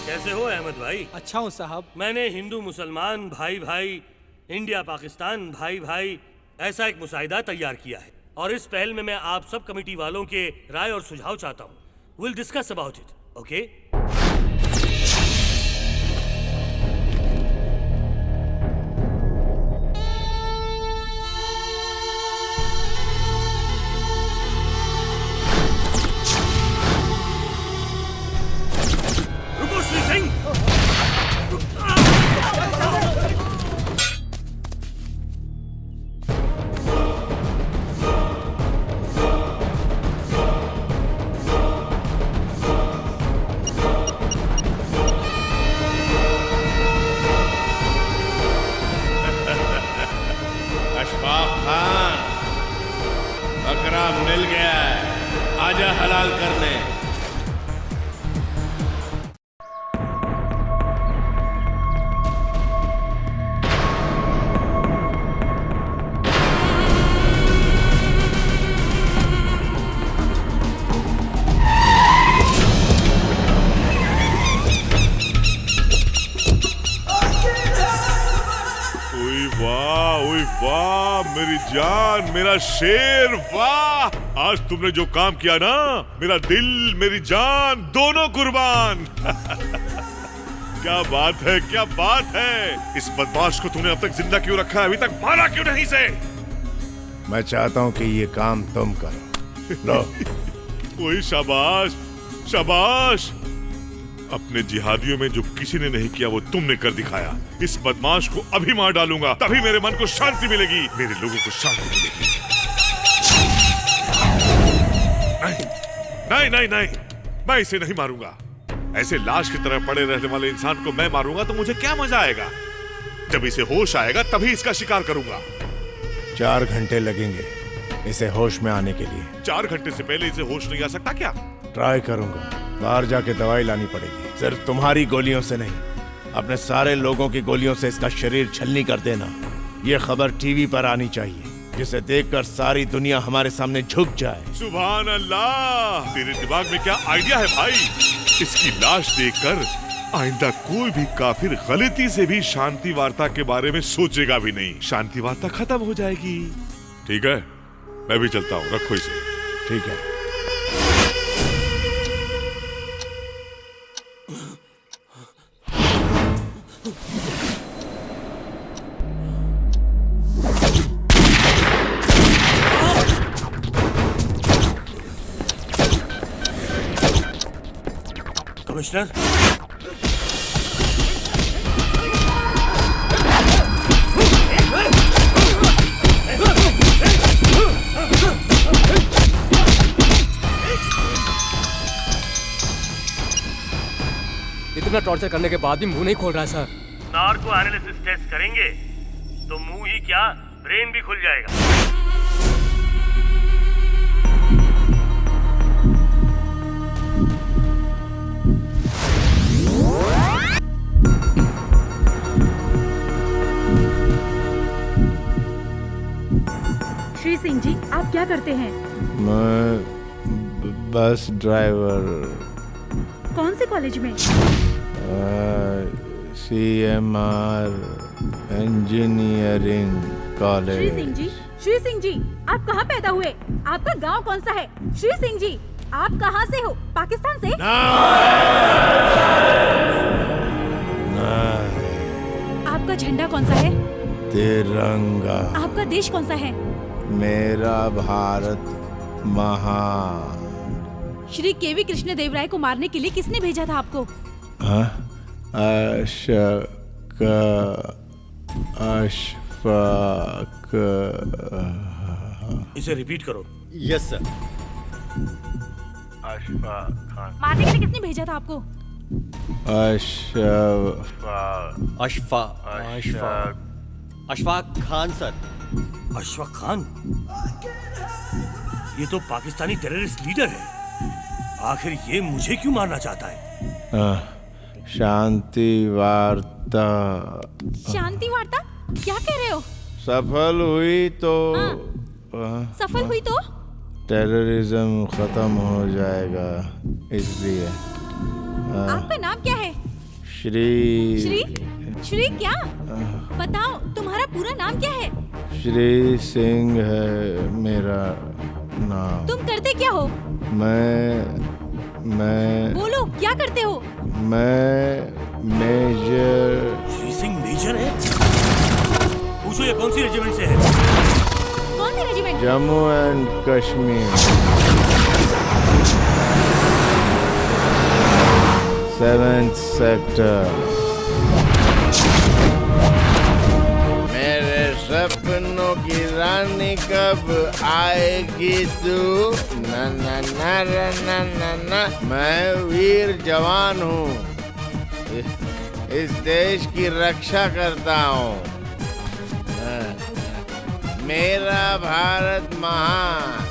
कैसे हो अहमद भाई? अच्छा हूँ साहब। मैंने हिंदू मुसलमान भाई भाई, इंडिया पाकिस्तान भाई भाई ऐसा एक मुसाहिदा तैयार किया है और इस पहल में मैं आप सब कमेटी वालों के राय और सुझाव चाहता हूँ। Will discuss about it, okay? मिल गया है, आजा हलाल करने। वाह मेरी जान, मेरा शेर, वाह! आज तुमने जो काम किया ना, मेरा दिल मेरी जान दोनों कुर्बान। क्या बात है, क्या बात है। इस बदमाश को तूने अब तक जिंदा क्यों रखा है? अभी तक मारा क्यों नहीं से? मैं चाहता हूँ कि ये काम तुम करो। लो। वही, शाबाश शाबाश। अपने जिहादियों में जो किसी ने नहीं किया वो तुमने कर दिखाया। इस बदमाश को अभी मार डालूंगा, तभी मेरे मन को शांति मिलेगी, मेरे लोगों को शांति मिलेगी। नहीं नहीं नहीं, मैं इसे नहीं मारूंगा। ऐसे लाश की तरह पड़े रहने वाले इंसान को मैं मारूंगा तो मुझे क्या मजा आएगा? जब इसे होश आएगा तभी इसका शिकार करूंगा। 4 घंटे लगेंगे इसे होश में आने के लिए। 4 घंटे से पहले इसे होश नहीं आ सकता क्या? ट्राई करूंगा। बाहर जाके दवाई लानी पड़ेगी। सिर्फ तुम्हारी गोलियों से नहीं, अपने सारे लोगों की गोलियों से इसका शरीर छलनी कर देना। ये खबर टीवी पर आनी चाहिए, जिसे देखकर सारी दुनिया हमारे सामने झुक जाए। सुभान अल्लाह, तेरे दिमाग में क्या आइडिया है भाई? इसकी लाश देखकर आइंदा कोई भी काफिर गलती से भी शांति वार्ता के बारे में सोचेगा भी नहीं। शांति वार्ता खत्म हो जाएगी। ठीक है, मैं भी चलता हूँ, रखो इसे। ठीक है। कमिश्नर, इतना टॉर्चर करने के बाद भी मुंह नहीं खोल रहा है सर। नार्को एनालिसिस टेस्ट करेंगे तो मुंह ही क्या, ब्रेन भी खुल जाएगा। श्री सिंह जी, आप क्या करते हैं? मैं बस ड्राइवर। कौन से कॉलेज में? CMR engineering Shri Singh college. जी, श्री सिंह जी, आप कहाँ पैदा हुए? आपका गांव कौन सा है? श्री सिंह जी, आप कहाँ से हो? पाकिस्तान से? आपका झंडा कौन सा है? तिरंगा। आपका देश कौन सा है? मेरा भारत महान। श्री केवी कृष्णदेवराय को मारने के लिए किसने भेजा था आपको? अशफाक। इसे रिपीट करो। Yes sir. अशफाक खान। मारने के लिए किसने भेजा था आपको? अशफाक खान सर। अशफाक खान? ये तो पाकिस्तानी टेररिस्ट लीडर है। आखिर ये मुझे क्यों मारना चाहता है? शांति वार्ता। शांति वार्ता? क्या कह रहे हो? सफल हुई तो सफल हुई तो टेररिज्म खत्म हो जाएगा, इसलिए आपका नाम क्या है? श्री श्री क्या? बताओ, तुम्हारा पूरा नाम क्या है? श्री सिंह है मेरा नाम। तुम करते क्या हो? मैं बोलो, क्या करते हो? मैं मेजर। श्री सिंह मेजर है? पूछो ये कौन सी रेजिमेंट से है? कौन सी regiment? Jammu and Kashmir 7th sector. मेरे सपनों की रानी कब आएगी तू? ना ना ना ना ना ना। मैं वीर जवान हूँ, इस देश की रक्षा करता हूँ। मेरा भारत महान।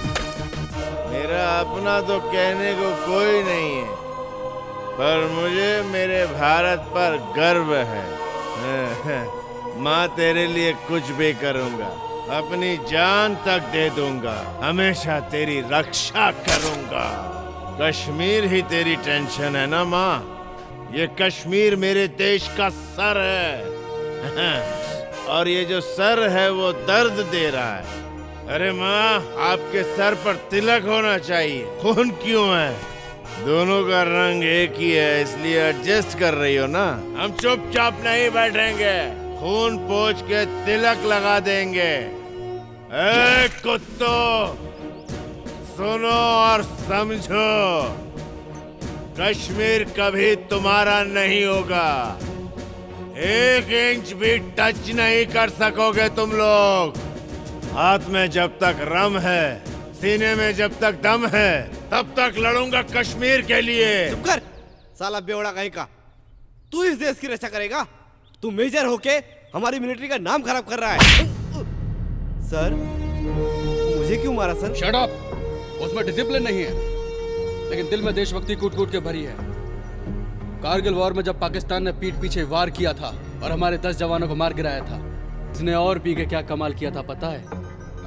मेरा अपना तो कहने को कोई नहीं है, पर मुझे मेरे भारत पर गर्व है। माँ, तेरे लिए कुछ भी करूँगा, अपनी जान तक दे दूंगा, हमेशा तेरी रक्षा करूँगा। कश्मीर ही तेरी टेंशन है ना माँ? ये कश्मीर मेरे देश का सर है और ये जो सर है वो दर्द दे रहा है। अरे माँ, आपके सर पर तिलक होना चाहिए। खून क्यों है? दोनों का रंग एक ही है, इसलिए एडजस्ट कर रही हो ना? हम चुपचाप नहीं बैठेंगे, खून पोंछ के तिलक लगा देंगे। ए कुत्तों, सुनो और समझो, कश्मीर कभी तुम्हारा नहीं होगा। 1 इंच भी टच नहीं कर सकोगे तुम लोग। हाथ में जब तक रम है, सीने में जब तक दम है, तब तक लड़ूंगा कश्मीर के लिए। चुप कर, साला बेवड़ा कहीं का। तू इस देश की रक्षा करेगा? तू मेजर होके हमारी मिलिट्री का नाम खराब कर रहा है। सर, मुझे क्यों मारा सर? Shut up. उसमें डिसिप्लिन नहीं है, लेकिन दिल में देशभक्ति कूट कूट के भरी है। कारगिल वॉर में जब पाकिस्तान ने पीठ पीछे वार किया था और हमारे 10 जवानों को मार गिराया था, इसने और पी के क्या कमाल किया था पता है?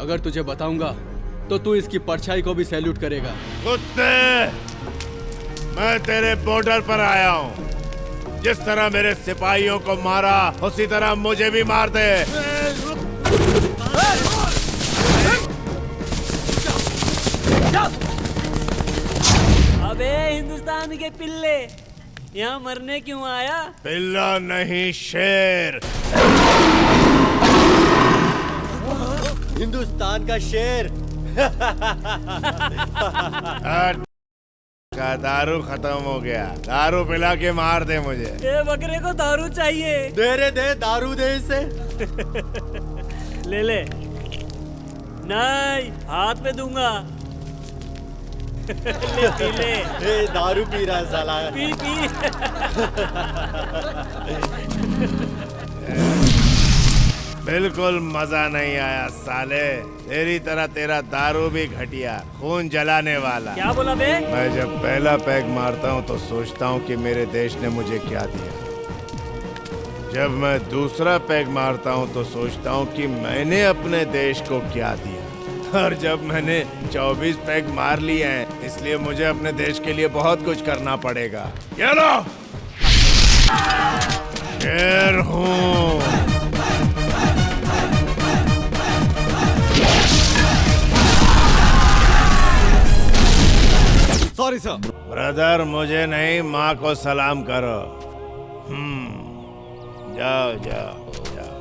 अगर तुझे बताऊंगा तो तू इसकी परछाई को भी सैल्यूट करेगा। कुत्ते, मैं तेरे बॉर्डर पर आया हूँ। जिस तरह मेरे सिपाहियों को मारा, उसी तरह मुझे भी मार दे। अबे हिंदुस्तान के पिल्ले, यहाँ मरने क्यों आया? पिल्ला नहीं, शेर। हिंदुस्तान का शेर। का दारू खत्म हो गया, दारू पिला के मार दे मुझे। ये बकरे को दारू चाहिए। दे दारू दे इसे। ले ले। नहीं, हाथ में दूंगा। ले पी ले। ए, दारू पी रहा है साला। P P. बिल्कुल मजा नहीं आया साले। तेरी तरह तेरा दारू भी घटिया, खून जलाने वाला। क्या बोला बे? मैं जब पहला पैग मारता हूँ तो सोचता हूँ कि मेरे देश ने मुझे क्या दिया। जब मैं दूसरा पैग मारता हूँ तो सोचता हूँ कि मैंने अपने देश को क्या दिया। और जब मैंने 24 पैग मार लिए हैं, इसलिए मुझे अपने देश के लिए बहुत कुछ करना पड़ेगा। ये लो, शेर हूँ। Sorry sir. ब्रदर, मुझे नहीं, माँ को सलाम करो। जाओ जाओ जाओ।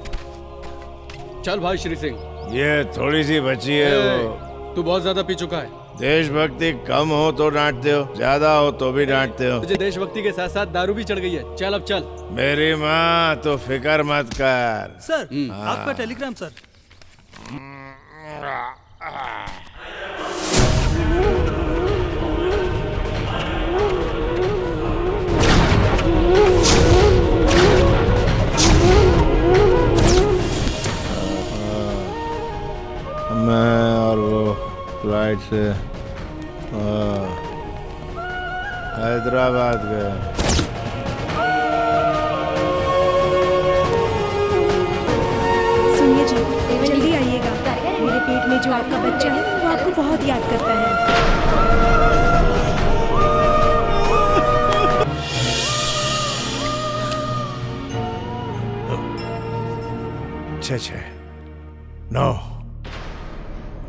चल भाई श्री सिंह, ये थोड़ी सी बची है वो। तू बहुत ज्यादा पी चुका है। देशभक्ति कम हो तो डांटते हो, ज्यादा हो तो भी डांटते हो। तुझे देशभक्ति के साथ साथ दारू भी चढ़ गई है। चल अब चल। मेरी माँ तो फिक्र मत कर। सर, हाँ। आपका टेलीग्राम सर। मैं और वो फ्लाइट से हैदराबाद गए। सुनिए जी, जल्दी आइएगा। मेरे पेट में जो आपका बच्चा है वो आपको बहुत याद करता है। छः 9।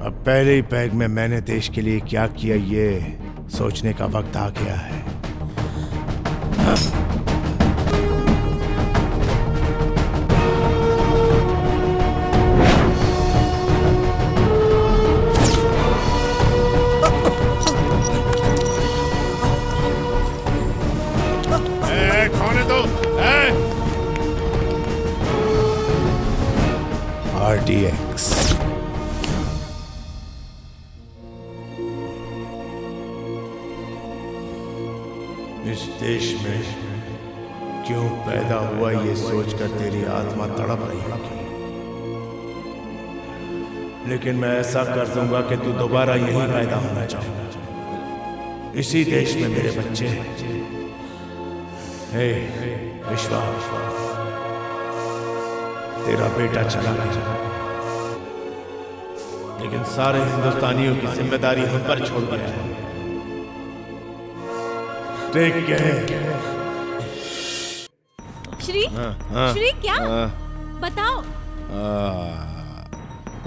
अब पहले ही पैग में मैंने देश के लिए क्या किया ये सोचने का वक्त आ गया है। खोने दो। RDX। इस देश में क्यों पैदा हुआ ये सोचकर तेरी आत्मा तड़प रही होगी, लेकिन मैं ऐसा कर दूंगा कि तू दोबारा यहीं पैदा होना चाहेगा। इसी देश में मेरे बच्चे हैं। हे विश्वा, तेरा बेटा चला गया, लेकिन सारे हिंदुस्तानियों की जिम्मेदारी हम पर छोड़ गया है। Take care. श्री, श्री क्या? बताओ।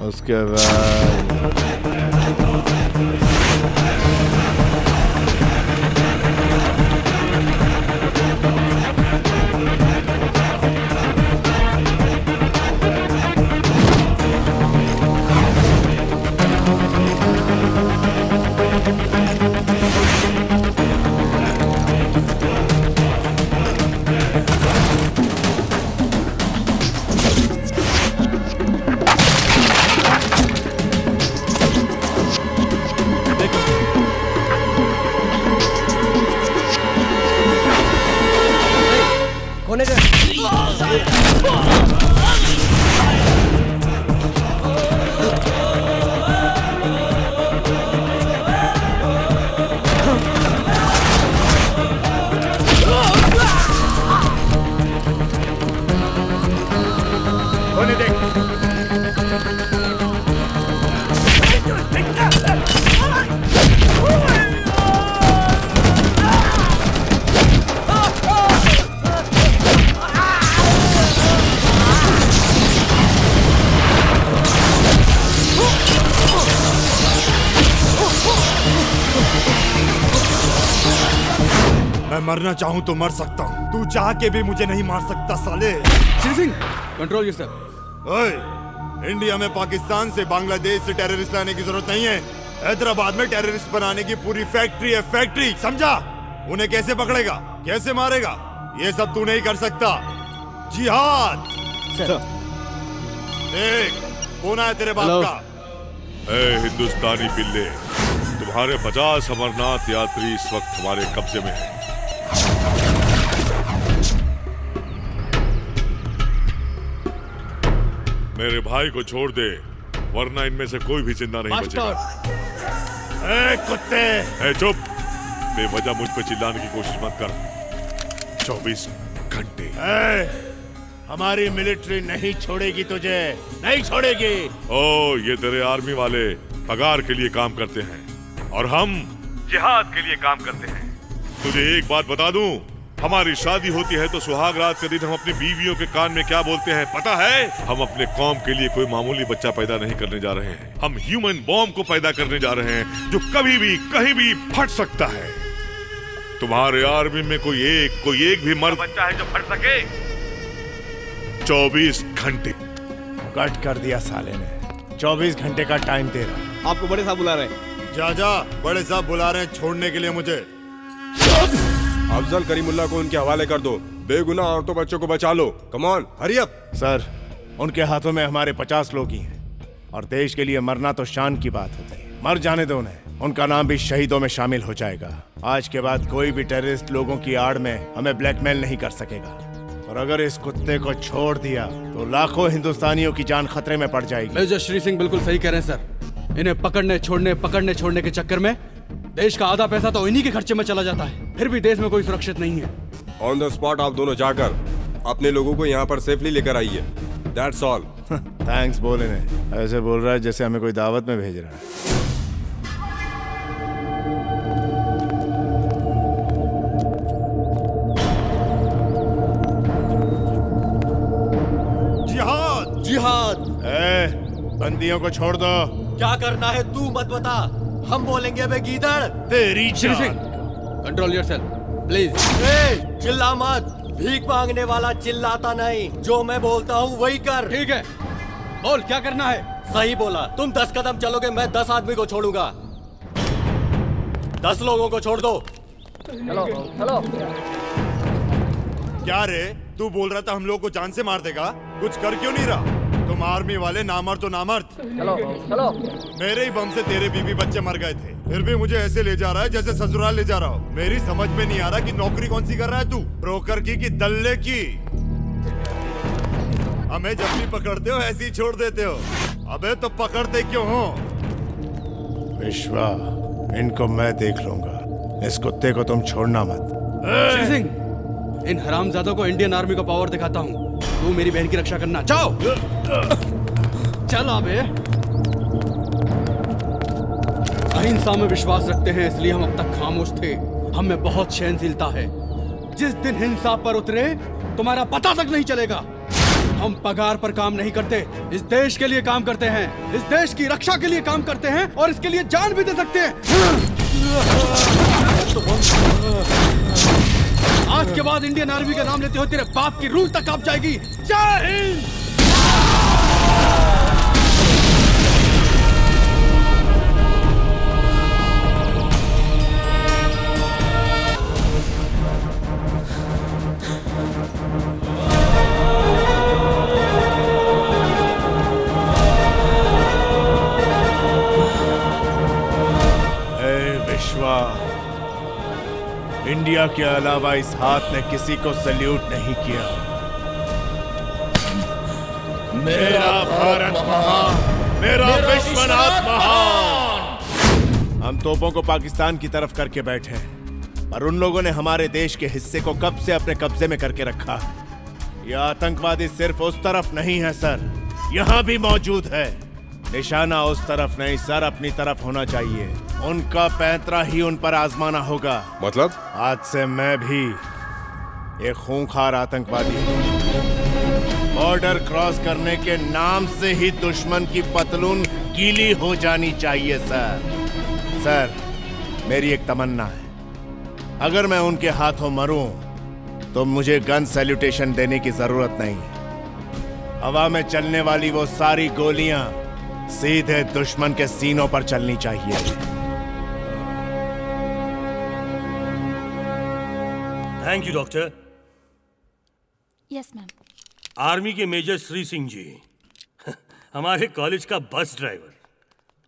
उसके बाद होने दे। होने दे। मैं मरना चाहूं तो मर सकता हूं, तू चाह के भी मुझे नहीं मार सकता साले। Shri Singh, control yourself. ओए, इंडिया में पाकिस्तान से बांग्लादेश से टेररिस्ट लाने की जरूरत नहीं है। हैदराबाद में टेररिस्ट बनाने की पूरी फैक्ट्री है, फैक्ट्री, समझा? उन्हें कैसे पकड़ेगा, कैसे मारेगा, ये सब तू नहीं कर सकता। जिहाद। देख, कौन है तेरे बाप का? ए हिंदुस्तानी पिल्ले, तुम्हारे 50 अमरनाथ यात्री इस वक्त हमारे कब्जे में हैं। मेरे भाई को छोड़ दे, वरना इनमें से कोई भी जिंदा नहीं बचेगा। ए कुत्ते! ए चुप! बेवजह मुझ पे चिल्लाने की कोशिश मत कर। 24 घंटे। हमारी मिलिट्री नहीं छोड़ेगी तुझे, नहीं छोड़ेगी। ओ, ये तेरे आर्मी वाले पगार के लिए काम करते हैं और हम जिहाद के लिए काम करते हैं। तुझे एक बात बता दूं, हमारी शादी होती है तो सुहाग रात के दिन हम अपनी बीवियों के कान में क्या बोलते हैं पता है? हम अपने कौम के लिए कोई मामूली बच्चा पैदा नहीं करने जा रहे हैं, हम ह्यूमन बॉम्ब को पैदा करने जा रहे हैं जो कभी भी कहीं भी फट सकता है। तुम्हारे आर्मी में कोई एक भी मर्द बच्चा है जो फट सके? 24 घंटे कट कर दिया साले ने। 24 घंटे का टाइम दे रहा। आपको बड़े साहब बुला रहे हैं। जा बड़े साहब बुला रहे हैं छोड़ने के लिए मुझे। अफजल करीमुल्लाह को उनके हवाले कर दो, बेगुनाह औरतों बच्चों को बचा लो। Come on, hurry up. Sir, उनके हाथों में हमारे 50 लोग ही हैं और देश के लिए मरना तो शान की बात होती है। मर जाने दो उन्हें, उनका नाम भी शहीदों में शामिल हो जाएगा। आज के बाद कोई भी टेररिस्ट लोगों की आड़ में हमें ब्लैकमेल नहीं कर सकेगा। और अगर इस कुत्ते को छोड़ दिया तो लाखों हिंदुस्तानियों की जान खतरे में पड़ जाएगी। मेजर श्री सिंह बिल्कुल सही कह रहे हैं सर। इन्हें पकड़ने छोड़ने के चक्कर में देश का आधा पैसा तो इन्हीं के खर्चे में चला जाता है, फिर भी देश में कोई सुरक्षित नहीं है। ऑन द स्पॉट आप दोनों जाकर अपने लोगों को यहाँ पर सेफली लेकर आइए। That's all. थैंक्स बोले ने, ऐसे बोल रहा है जैसे हमें कोई दावत में भेज रहा है। जिहाद। बंदियों को छोड़ दो। क्या करना है तू मत बता, हम बोलेंगे बे गीदड़। तेरी Shri Singh, control yourself please. चिल्ला मत, भीख मांगने वाला चिल्लाता नहीं, जो मैं बोलता हूँ वही कर। ठीक है, बोल क्या करना है। सही बोला, तुम 10 कदम चलोगे मैं 10 आदमी को छोड़ूंगा। 10 लोगों को छोड़ दो। चलो। क्या रे, तू बोल रहा था हम लोग को जान से मार देगा, कुछ कर क्यों नहीं रहा? तुम आर्मी वाले नामर्द तो नामर्द। चलो। मेरे ही बम से तेरे बीवी बच्चे मर गए थे, फिर भी मुझे ऐसे ले जा रहा है जैसे ससुराल ले जा रहा हो। मेरी समझ में नहीं आ रहा कि नौकरी कौन सी कर रहा है तू, ब्रोकर की कि दल्ले की? हमें जब भी पकड़ते हो ऐसे ही छोड़ देते हो। अबे तो पकड़ते क्यों हो? विश्वा, इनको मैं देख लूंगा, इस कुत्ते को तुम छोड़ना मत। श्री सिंह, इन हरामजादों को इंडियन आर्मी का पावर दिखाता हूँ। तू मेरी बहन की रक्षा करना। जाओ। चल अबे। अहिंसा में विश्वास रखते हैं इसलिए हम अब तक खामोश थे। हम में बहुत सहनशीलता है। जिस दिन हिंसा पर उतरे तुम्हारा पता तक नहीं चलेगा। हम पगार पर काम नहीं करते, इस देश के लिए काम करते हैं, इस देश की रक्षा के लिए काम करते हैं और इसके लिए जान भी दे सकते हैं। आज के बाद इंडियन आर्मी का नाम लेते हो तेरे बाप की रूह तक कांप जाएगी। जय हिंद। विश्वा, इंडिया के अलावा इस हाथ ने किसी को सल्यूट नहीं किया। मेरा भारत महान, मेरा विश्वनाथ महान। हम तोपों को पाकिस्तान की तरफ करके बैठे हैं, पर उन लोगों ने हमारे देश के हिस्से को कब से अपने कब्जे में करके रखा। यह आतंकवादी सिर्फ उस तरफ नहीं है सर, यहाँ भी मौजूद है। निशाना उस तरफ नहीं सर, अपनी तरफ होना चाहिए। उनका पैंतरा ही उन पर आजमाना होगा। मतलब? आज से मैं भी एक खूंखार आतंकवादी हूँ। बॉर्डर क्रॉस करने के नाम से ही दुश्मन की पतलून गीली हो जानी चाहिए सर, मेरी एक तमन्ना है, अगर मैं उनके हाथों मरूं तो मुझे गन सैल्यूटेशन देने की जरूरत नहीं। हवा में चलने वाली वो सारी गोलियां सीधे दुश्मन के सीनों पर चलनी चाहिए। Thank you doctor. Yes ma'am. Army के मेजर श्री सिंह जी, हमारे कॉलेज का बस ड्राइवर।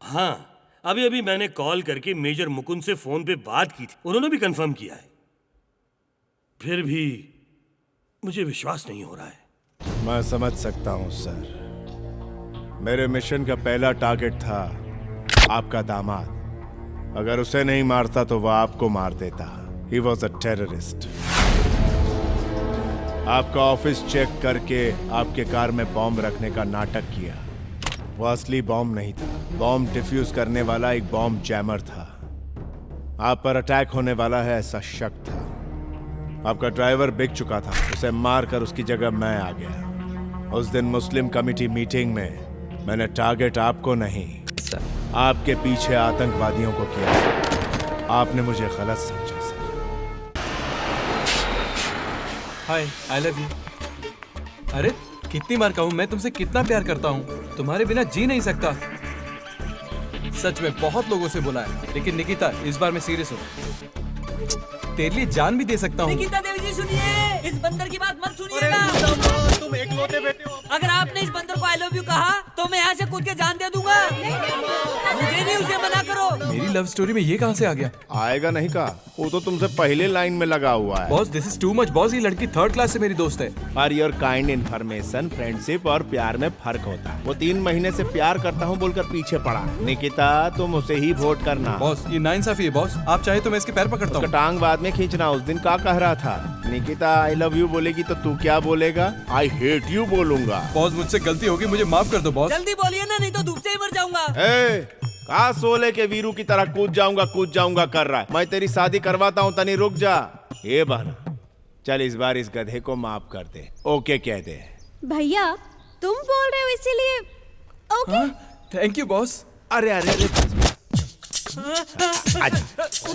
हाँ, अभी अभी मैंने कॉल करके मेजर मुकुंद से फोन पे बात की थी, उन्होंने भी कंफर्म किया है। फिर भी मुझे विश्वास नहीं हो रहा है। मैं समझ सकता हूं सर, मेरे मिशन का पहला टारगेट था आपका दामाद। अगर उसे नहीं मारता तो वह आपको मार देता। He was a terrorist। आपका ऑफिस चेक करके आपके कार में बॉम्ब रखने का नाटक किया। वो असली बॉम्ब नहीं था, बॉम्ब डिफ्यूज करने वाला एक बॉम्ब जैमर था। आप पर अटैक होने वाला है ऐसा शक था। आपका ड्राइवर बिक चुका था, उसे मारकर उसकी जगह मैं आ गया। उस दिन मुस्लिम कमेटी मीटिंग में मैंने टारगेट आपको नहीं, आपके पीछे आतंकवादियों को किया। आपने मुझे गलत समझा sir. Hi, I love you. अरे कितनी बार कहूँ मैं तुमसे कितना प्यार करता हूँ, तुम्हारे बिना जी नहीं सकता। सच में बहुत लोगों से बोला है, लेकिन निकिता इस बार मैं सीरियस हूँ। तेरे लिए जान भी दे सकता हूँ। निकिता देवी जी सुनिए, इस बंदर की बात मत सुनिएगा। तुम एकलौते बेटे हो। अगर आपने इस बंदर को आई लव यू कहा तो मैं यहाँ से कूद के जान दे दूंगा। मुझे नहीं उसे मना करो। मेरी लव स्टोरी में ये कहाँ से आ गया? आएगा नहीं कहा, वो तो तुमसे पहले लाइन में लगा हुआ है। Boss this is too much boss, ये लड़की 3rd क्लास से मेरी दोस्त है। For your kind information, friendship और प्यार में फर्क होता है। वो 3 महीने से प्यार करता हूँ बोलकर पीछे पड़ा। निकिता तुम उसे ही वोट करना। बॉस ये नाइंसाफी है बॉस, आप चाहे तो मैं इसके पैर पकड़ता हूँ। टांग बाद में खींचना। उस दिन क्या कह रहा था? निकिता आई लव यू बोलेगी तो तू क्या बोलेगा? आई हेट यू बोलूंगा। बॉस मुझसे गलती होगी, मुझे माफ कर दो बॉस। जल्दी बोलिए ना, नहीं तो धूप से ही मर जाऊंगा। का सोले के वीरू की तरह कूद जाऊंगा कर रहा है। मैं तेरी शादी करवाता हूँ, तनी रुक जा। ये बहना चल इस बार इस गधे को माफ कर दे। ओके कह दे। भैया तुम बोल रहे हो इसीलिए ओके। Thank you boss. अरे अरे अरे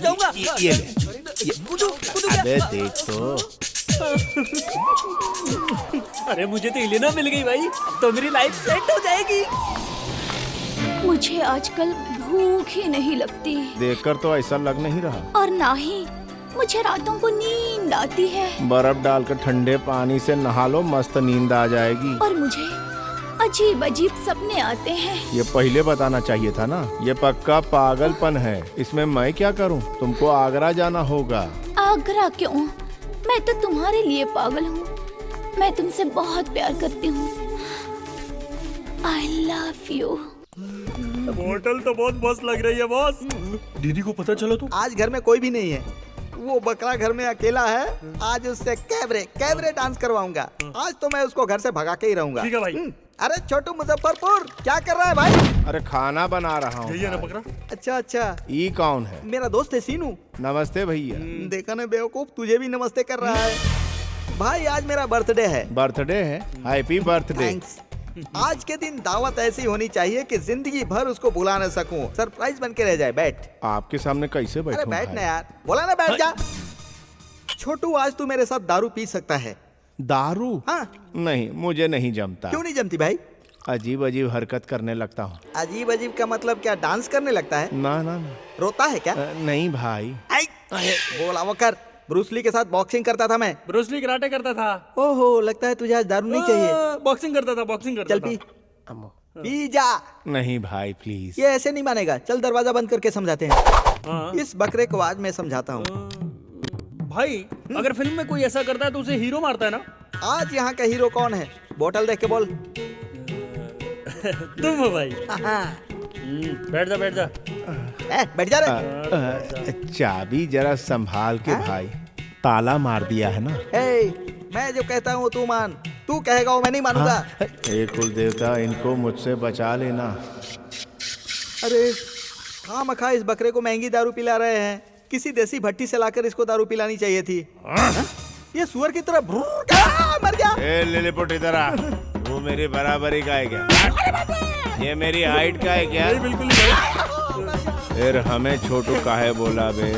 जाऊंगा। ये अबे देख तो। अरे मुझे तो इलेना मिल गई भाई, तो मेरी लाइफ सेट हो जाएगी। मुझे आजकल भूख ही नहीं लगती देखकर तो ऐसा लग नहीं रहा। और ना ही मुझे रातों को नींद आती है। बर्फ डालकर ठंडे पानी से नहा लो, मस्त नींद आ जाएगी। और मुझे अजीब अजीब सपने आते हैं। ये पहले बताना चाहिए था ना। ये पक्का पागलपन है, इसमें मैं क्या करूं? तुमको आगरा जाना होगा। आगरा क्यों? मैं तो तुम्हारे लिए पागल हूँ। मैं तुमसे बहुत प्यार करती हूँ। I love you। बोतल तो बहुत मस्त लग रही है बॉस। दीदी को पता चला तो? आज घर में कोई भी नहीं है, वो बकरा घर में अकेला है। आज उससे कैबरे डांस करवाऊंगा। आज तो मैं उसको घर से भगा के ही रहूंगा। ठीक है भाई। अरे छोटू मुजफ्फरपुर क्या कर रहा है भाई? अरे खाना बना रहा हूँ। यही है ना बकरा? अच्छा अच्छा। ये कौन है? मेरा दोस्त है सीनू। नमस्ते भैया। देखा ना बेवकूफ, तुझे भी नमस्ते कर रहा है। भाई आज मेरा बर्थडे है। बर्थडे है? Happy birthday. आज के दिन दावत ऐसी होनी चाहिए कि जिंदगी भर उसको भुला न सकूं। सरप्राइज बन के रह जाए। बैठ। आपके सामने कैसे बैठूं? अरे बैठ ना यार, बोला ना बैठ जा। छोटू आज तू मेरे साथ दारू पी सकता है। दारू? हाँ। नहीं, मुझे नहीं जमता। क्यों नहीं जमती भाई? अजीब अजीब हरकत करने लगता हूँ। अजीब अजीब का मतलब क्या? डांस करने लगता है? ना ना ना। रोता है क्या? नहीं भाई। बोला वो कर। ब्रूसली के साथ बॉक्सिंग करता था मैं। ब्रूसली कराटे करता था। ओहो, लगता है तुझे आज दारू नहीं चाहिए। बॉक्सिंग करता था, बॉक्सिंग करता चल था। पी जा। नहीं भाई प्लीज। ये ऐसे नहीं मानेगा। चल दरवाजा बंद करके समझाते हैं। इस बकरे को आज मैं समझाता हूँ। भाई अगर फिल्म में कोई ऐसा करता है तो उसे हीरो मारता है ना? आज यहाँ का हीरो कौन है? बोतल देख के बोल। तुम हो भाई। बैठ जा बैठ जा। बैठ जा रे। चाबी जरा संभाल के भाई, ताला मार दिया है ना। मैं जो कहता हूँ तू मान, तू कहेगा वो मैं नहीं मानूंगा। हे कुल देवता, इनको मुझसे बचा लेना। अरे खामखा इस बकरे को महंगी दारू पिला रहे हैं। किसी देसी भट्टी से लाकर इसको दारू पिलानी चाहिए थी। ये सुअर की तरह मर गया। लिलीपुट इधर आ। वो मेरी बराबरी का है क्या? ये मेरी हाइट का है क्या? बिल्कुल नहीं। फिर हमें छोटू काहे बोला बे?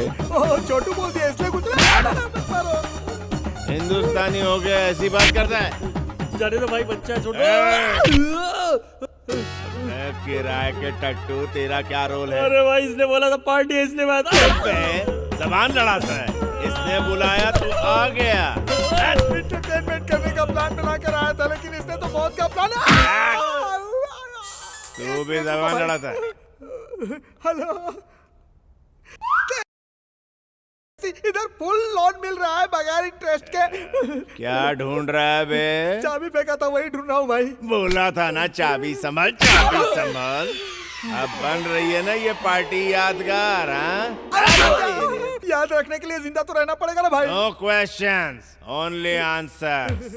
छोटू बोल दिया इसलिए कुछ। हिंदुस्तानी हो गया ऐसी बात करता है? जाने दो भाई, बच्चा है छोटा। किराए के टट्टू, तेरा क्या रोल है? अरे भाई इसने बोला था पार्टी है, इसने बात जबान लड़ाता है। इसने बुलाया तो आ गया। एंटरटेनमेंट करने का प्लान बना कर आया था, लेकिन इसने तो बहुत का प्लान। तू भी जबान लड़ाता है। हेलो, इधर फुल लोन मिल रहा है बगैर इंटरेस्ट के। क्या ढूंढ रहा है बे? चाबी फेंका था वही ढूंढ रहा हूँ भाई। बोला था ना चाबी संभाल, चाबी संभाल। अब बन रही है ना ये पार्टी यादगार, हाँ? याद रखने के लिए जिंदा तो रहना पड़ेगा ना भाई। No questions, only answers.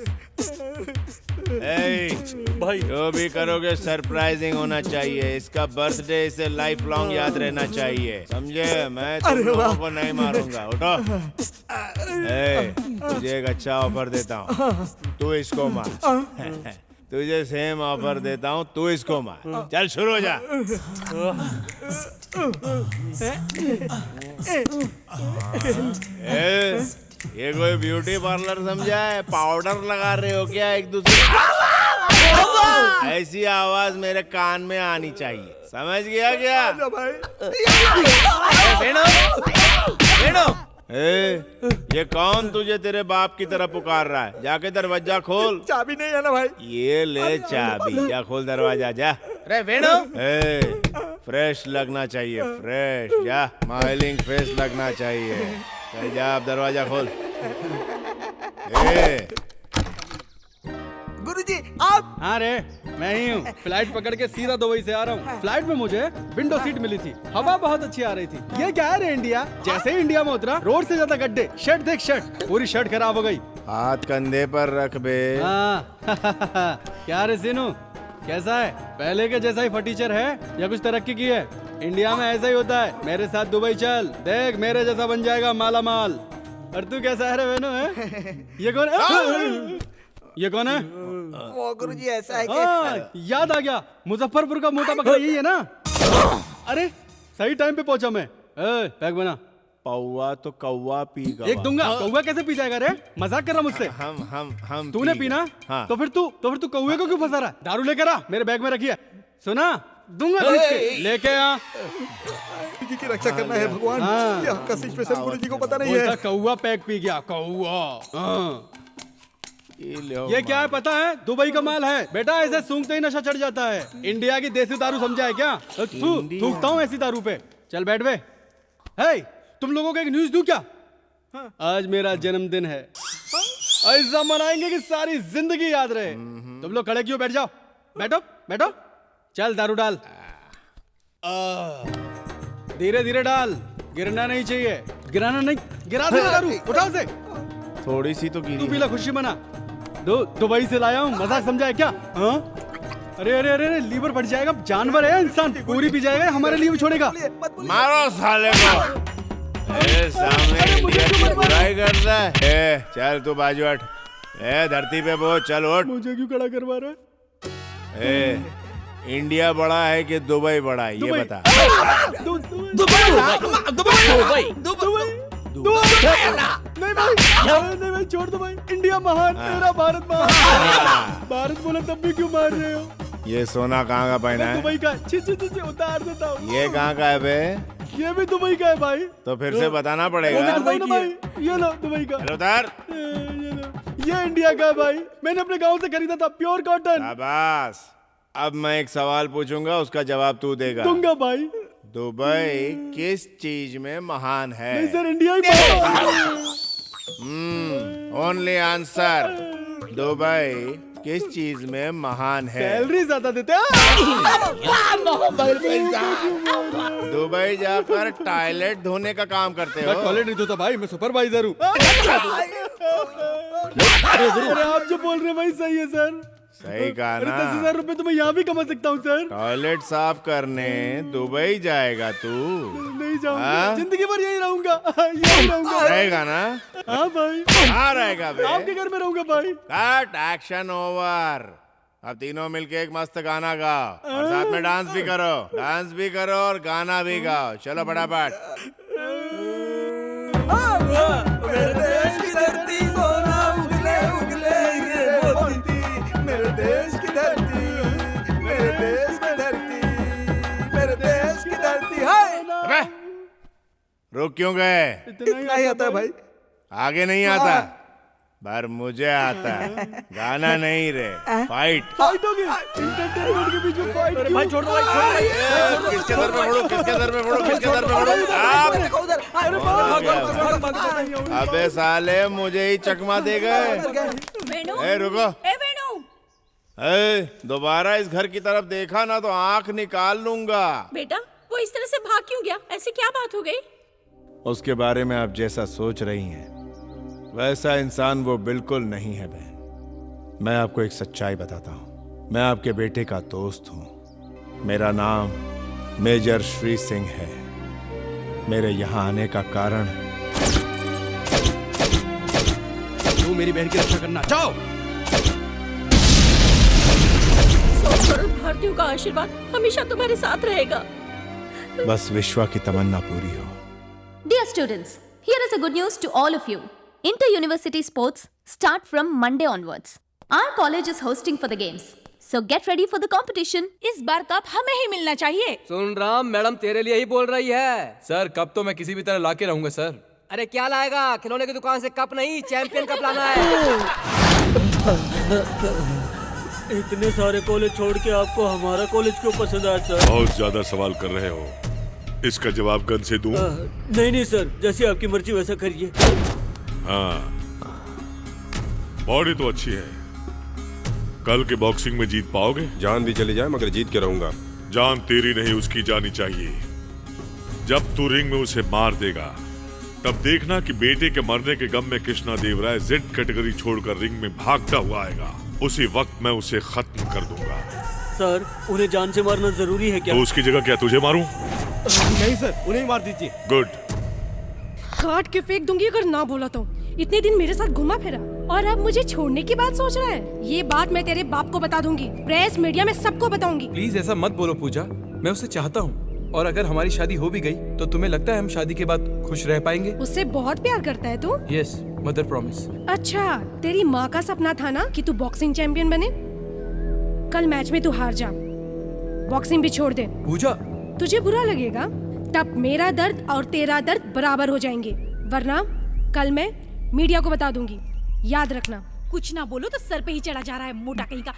भाई जो भी करोगे सरप्राइजिंग होना चाहिए। इसका बर्थडे इसे लाइफ लॉन्ग याद रहना चाहिए, समझे? मैं तुम लोगों को नहीं मारूंगा। उठो। तुझे एक अच्छा ऑफर देता हूँ, तू इसको मार। तुझे सेम ऑफर देता हूँ, तू इसको मार। चल शुरू हो जा। ये कोई ब्यूटी पार्लर समझा है? पाउडर लगा रहे हो क्या एक दूसरे? ऐसी आवाज मेरे कान में आनी चाहिए, समझ गया क्या? ये कौन तुझे तेरे बाप की तरफ पुकार रहा है? जाके दरवाजा खोल। चाबी नहीं है ना भाई? ये ले चाबी, जा खोल दरवाजा जा। अरे वेणु, फ्रेश लगना चाहिए, फ्रेश। जा, स्माइलिंग फेस लगना चाहिए। चल जा, अब दरवाजा खोल। गुरुजी आप? हाँ रे, मैं ही हूँ। फ्लाइट पकड़ के सीधा दुबई से आ रहा हूँ। फ्लाइट में मुझे विंडो सीट मिली थी, हवा बहुत अच्छी आ रही थी। ये क्या है रे इंडिया? जैसे ही इंडिया में उतरा, रोड से ज्यादा गड्ढे। शर्ट देख, शर्ट पूरी शर्ट खराब हो गई। हाथ कंधे पर रख बे। हाँ। क्या रे सीनू, कैसा है? पहले के जैसा ही फटीचर है या कुछ तरक्की की है? इंडिया में ऐसा ही होता है। मेरे साथ दुबई चल, देख मेरे जैसा बन जाएगा माला माल। और तू कैसा है रे वेनु? है ये कौन है? ये कौन है? वो गुरुजी ऐसा है कि याद आ गया, मुजफ्फरपुर का मोटा बकरा यही है ना? अरे सही टाइम पे पहुंचा मैं। पैक बना। पौवा तो कौवा पीगा। एक दूंगा। कौवा कैसे पी जाएगा रे? मजाक कर रहा मुझसे? हम तूने पीना? हाँ। तो फिर तू कौवे को क्यों फंसा रहा? दारू लेकर आ, मेरे बैग में रखिए। सुना? दूंगा लेके आ। जी की रक्षा करना है भगवान। ये आपका सिचुएशन गुरुजी को पता नहीं है। कौवा पैक पी गया, कौवा। ये क्या है पता है? दुबई का माल है बेटा, ऐसे सूंघते ही नशा चढ़ जाता है। इंडिया की देसी दारू समझा है क्या? थूकता हूँ ऐसी दारू पे। चल बैठ बे। हे, तुम लोगों को एक न्यूज दूं क्या? आज मेरा जन्मदिन है, ऐसा मनाएंगे कि सारी जिंदगी याद रहे। तुम लोग खड़े क्यों? बैठ जाओ, बैठो बैठो। चल दारू डाल, धीरे धीरे डाल, गिरना नहीं चाहिए। गिराना नहीं, गिरा दे दारू, उठाओ से। थोड़ी सी तो गिरी। तू पीला, खुशी मना। दुबई से लाया हूँ, मजाक समझा है क्या? हाँ? अरे अरे अरे, लीवर बढ़ जाएगा। जानवर है इंसान, पूरी पी जाएगा, हमारे लिए भी छोड़ेगा। मारो साले को। सामने इंडिया की बुराई करता है। चल तू बाजू हट। धरती पे वो चल उठ। मुझे क्यों खड़ा करवा रहा है? इंडिया बड़ा है कि दुबई बड़ा है, ये बता। नहीं भाई, छोड़ दो भाई। इंडिया महान, मेरा भारत महान। भारत बोले तब भी क्यों मार रहे हो? ये सोना कहाँ का पहना है? दुबई का। छी, उतार देता हूँ। ये कहाँ का है बे? ये भी दुबई का है भाई। तो फिर से बताना पड़ेगा। ये लो दुबई का। उतार। ये इंडिया का है भाई, मैंने अपने गांव से खरीदा था, प्योर कॉटन। शाबाश। अब मैं एक सवाल पूछूंगा, उसका जवाब तू देगा। दूंगा भाई। दुबई किस चीज में महान है? नहीं सर, इंडिया ही। Only answer. दुबई किस चीज में महान है? सैलरी ज्यादा देते हैं। दुबई जाकर टॉयलेट धोने का काम करते हो? टॉयलेट नहीं धोता भाई, मैं सुपरवाइजर हूँ। अरे आप जो बोल रहे हैं भाई सही है सर। सही कहा ना। 10,000 रुपए तो मैं यहाँ भी कमा सकता हूँ सर। टॉयलेट साफ करने दुबई जाएगा तू? नहीं जाऊंगा, जिंदगी भर यही रहूंगा। यही रहूंगा। रहेगा ना? हाँ भाई। कहाँ रहेगा बे? आपके घर में रहूंगा भाई। Cut, action over. अब तीनों मिलके एक मस्त गाना गाओ और साथ में डांस भी करो। डांस भी करो और गाना भी गाओ। चलो फटाफट। मेरे देश की धरती सोना उगले उगले ये बोलती। मेरे देश की धरती, मेरे देश की धरती, मेरे देश की धरती है। रुक क्यों गए? इतना ही आता है भाई। आगे नहीं आता? पर मुझे आता है। गाना नहीं रे, फाइट। फाइट होगी। एंटरटेनमेंट के बीच में फाइट क्यों? भाई छोड़ दो भाई। किसके सर पे फोड़ो? किसके सर पे फोड़ो? किसके सर पे फोड़ो? अबे साले, मुझे ही चकमा दे गए। वेणु, रुको। वेणु, दोबारा इस घर की तरफ देखा ना तो आंख निकाल लूंगा। बेटा वो इस तरह से भाग क्यों गया? ऐसी क्या बात हो गई? उसके बारे में आप जैसा सोच रही हैं वैसा इंसान वो बिल्कुल नहीं है बहन। मैं आपको एक सच्चाई बताता हूँ। मैं आपके बेटे का दोस्त हूँ। मेरा नाम मेजर श्री सिंह है। मेरे यहाँ आने का कारण तू मेरी बहन की रक्षा करना। जाओ। भारतीयों का आशीर्वाद हमेशा तुम्हारे साथ रहेगा। बस विश्वा की तमन्ना पूरी हो। Dear students, here is a good news to all of you. Inter-university sports start from Monday onwards. Our college is hosting for the games. So get ready for the competition. इस बार कप हमें ही मिलना चाहिए। सुन Ram, madam तेरे लिए ही बोल रही है। Sir cup तो मैं किसी भी तरह लाके रहूंगा सर। अरे क्या लाएगा? खिलौने की दुकान से कप नहीं, चैंपियन कप लाना है। इतने सारे कॉलेज छोड़ के आपको हमारा कॉलेज क्यों पसंद आया सर? बहुत ज्यादा सवाल कर रहे हो। इसका जवाब गन से दूं? नहीं सर, जैसी आपकी मर्जी वैसा करिए। हाँ, बॉडी तो अच्छी है। कल के बॉक्सिंग में जीत पाओगे? जान भी चली जाए मगर जीत के रहूंगा। जान तेरी नहीं उसकी जानी चाहिए। जब तू रिंग में उसे मार देगा तब देखना कि बेटे के मरने के गम में कृष्णा देव राय जेड कैटेगरी छोड़कर रिंग में भागता हुआ आएगा। उसी वक्त मैं उसे खत्म कर दूंगा। सर उन्हें जान से मारना जरूरी है क्या? तो उसकी जगह क्या तुझे मारूं? नहीं सर, उन्हें ही मार दीजिए। गुड। काट के फेंक दूंगी अगर ना बोला तो। इतने दिन मेरे साथ घुमा फिरा और अब मुझे छोड़ने की बात सोच रहा है। ये बात मैं तेरे बाप को बता दूंगी, प्रेस मीडिया में सबको बताऊंगी। प्लीज ऐसा मत बोलो पूजा, मैं उसे चाहता हूँ और अगर हमारी शादी हो भी गई तो तुम्हें लगता है हम शादी के बाद खुश रह पाएंगे? उससे बहुत प्यार करता है तू? Yes, mother promise. अच्छा, तेरी माँ का सपना था ना कि तू बॉक्सिंग चैंपियन बने। कल मैच में तू हार जा, बॉक्सिंग भी छोड़ दे। पूजा तुझे बुरा लगेगा, तब मेरा दर्द और तेरा दर्द बराबर हो जाएंगे। वरना कल मैं मीडिया को बता दूंगी, याद रखना। कुछ ना बोलो तो सर पे ही चढ़ा जा रहा है मोटा कहीं का।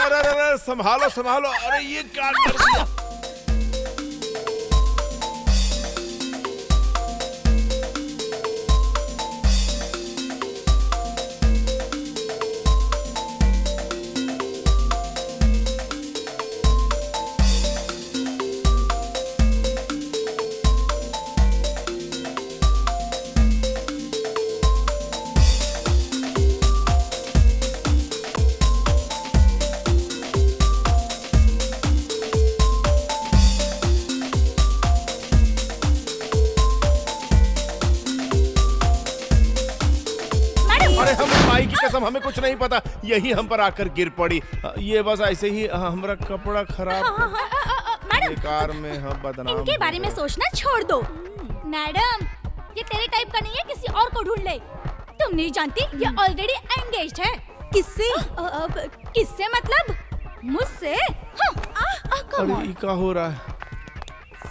अरे संभालो संभालो। अरे ये क्या कर दिया? हमें कुछ नहीं पता, यही हम पर आकर गिर पड़ी। ये बस ऐसे ही हमारा कपड़ा खराब। मैडम, बेकार में हम बदनाम। इनके बारे में सोचना छोड़ दो। मैडम, ये तेरे टाइप का नहीं है, किसी और को ढूंढ ले। तुम नहीं जानती ये ऑलरेडी एंगेज्ड है। किससे? किससे मतलब? मुझसे? अरे क्या हो रहा है?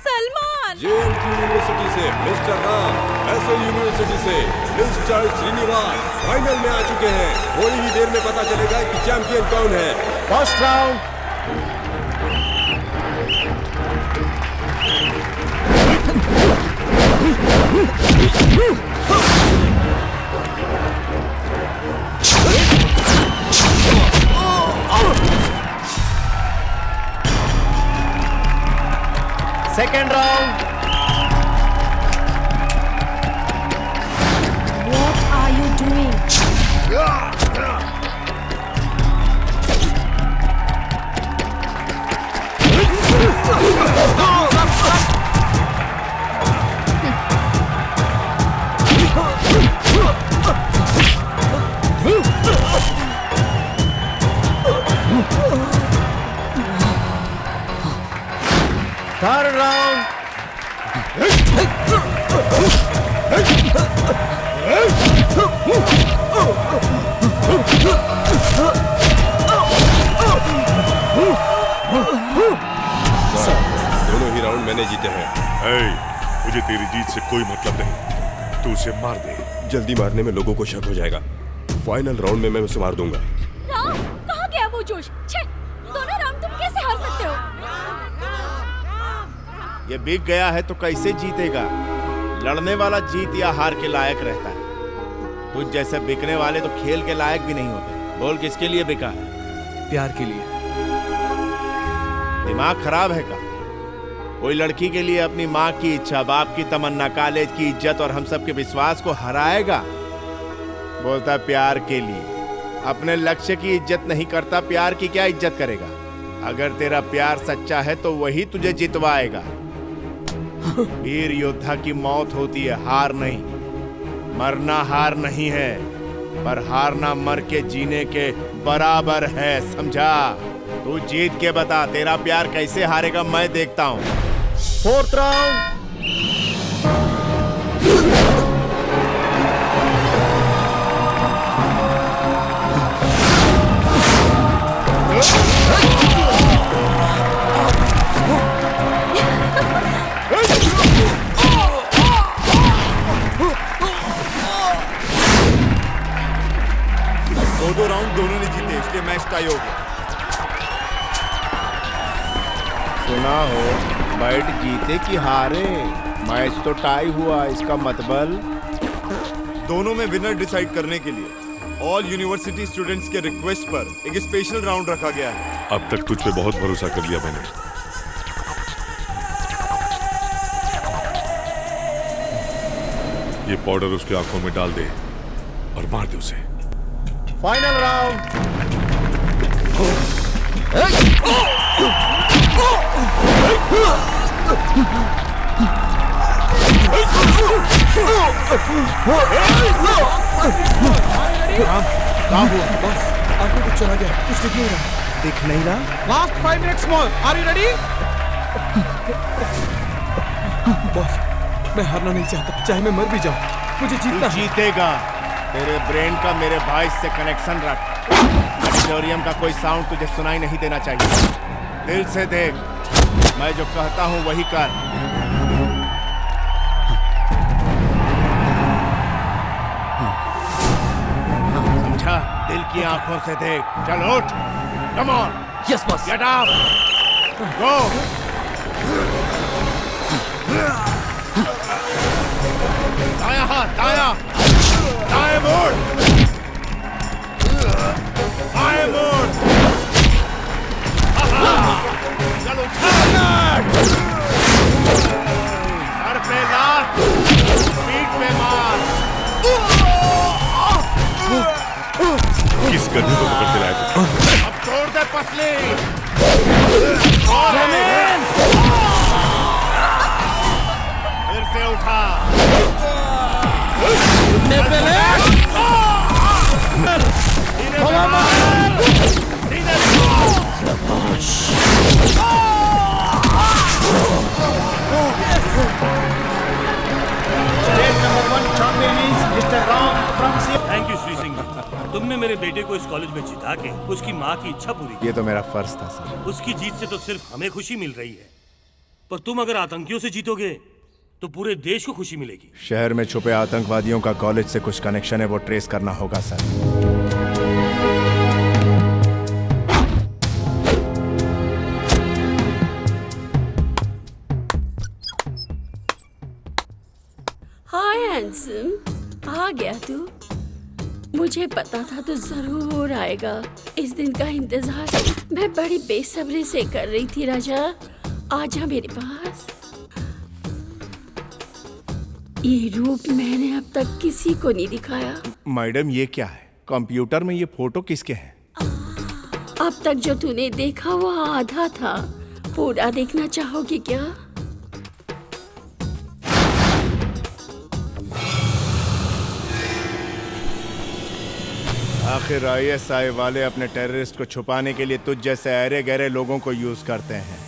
सलमान। यूनिवर्सिटी से मिस्टर राम, एसओ यूनिवर्सिटी से मिस्टर श्रीनिवास फाइनल में आ चुके हैं। थोड़ी ही देर में पता चलेगा कि चैंपियन कौन है। First round. Second round. What are you doing? Third round. दोनों ही राउंड मैंने जीते हैं। मुझे तेरी जीत से कोई मतलब नहीं, तू उसे मार दे। जल्दी मारने में लोगों को शक हो जाएगा। फाइनल राउंड में मैं उसे मार दूंगा। राम, कहाँ गया वो जोश? छे, दोनों राउंड तुम कैसे हार सकते हो? ये बिक गया है तो कैसे जीतेगा? लड़ने वाला जीत या हार के लायक रहता है। तुझ जैसे बिकने वाले तो खेल के लायक भी नहीं होते। बोल किसके लिए बिका है? प्यार के लिए। दिमाग खराब है का? कोई लड़की के लिए अपनी माँ की इच्छा, बाप की तमन्ना, कॉलेज की इज्जत और हम सब के विश्वास को हराएगा? बोलता है प्यार के लिए। अपने लक्ष्य की इज्जत नहीं करता, प्यार की क्या इज्जत करेगा? अगर तेरा प्यार सच्चा है तो वही तुझे जितवाएगा। वीर योद्धा की मौत होती है, हार नहीं। मरना हार नहीं है, पर हारना मर के जीने के बराबर है, समझा? तू जीत के बता, तेरा प्यार कैसे हारेगा मैं देखता हूँ। 4th round. दो राउंड दोनों ने जीते, इसलिए मैच टाई हो गया। सुना हो, फाइट जीते कि हारे, मैच तो टाई हुआ, इसका मतलब दोनों में विनर डिसाइड करने के लिए ऑल यूनिवर्सिटी स्टूडेंट्स के रिक्वेस्ट पर एक स्पेशल राउंड रखा गया है। अब तक तुझ पे बहुत भरोसा कर लिया मैंने। ये पाउडर उसकी आंखों में डाल दे और मार दे उसे। Final round. बस आगे कुछ चला गया, कुछ दिख नहीं रहा। दिख नहीं रहा? Last 5 minutes more, are you ready? Boss, मैं हारना नहीं चाहता, चाहे मैं मर भी जाऊं, मुझे जीतना है। जीतेगा। तेरे ब्रेन का मेरे वॉइस से कनेक्शन रख। ऑडिटोरियम का कोई साउंड तुझे सुनाई नहीं देना चाहिए। दिल से देख, मैं जो कहता हूं वही कर। समझा? दिल की आंखों से देख। चल उठ। Come on. Yes boss. Get up. Go. दाया हाथ, दाया। दाएं मोड़। बाएं मोड़। चल उठा। सर पे लात, पीठ पे मार। किस गड्ढे को पकड़ के लाया तू? अब तोड़ दे पसली। फिर से उठा। थैंक यू श्री सिंह जी। तुमने मेरे बेटे को इस कॉलेज में जिता के उसकी माँ की इच्छा पूरी की। ये तो मेरा फर्ज था सर। उसकी जीत से तो सिर्फ हमें खुशी मिल रही है, पर तुम अगर आतंकियों से जीतोगे तो पूरे देश को खुशी मिलेगी। शहर में छुपे आतंकवादियों का कॉलेज से कुछ कनेक्शन है, वो ट्रेस करना होगा सर। हाय हैंडसम, आ गया तू? मुझे पता था तू जरूर आएगा। इस दिन का इंतजार मैं बड़ी बेसब्री से कर रही थी। राजा, आजा मेरे पास। ये रूप मैंने अब तक किसी को नहीं दिखाया। मैडम, ये क्या है? कंप्यूटर में ये फोटो किसके हैं? अब तक जो तूने देखा वो आधा था, पूरा देखना चाहोगी क्या? आखिर ISI वाले अपने टेररिस्ट को छुपाने के लिए तुझ जैसे अरे गहरे लोगों को यूज करते हैं।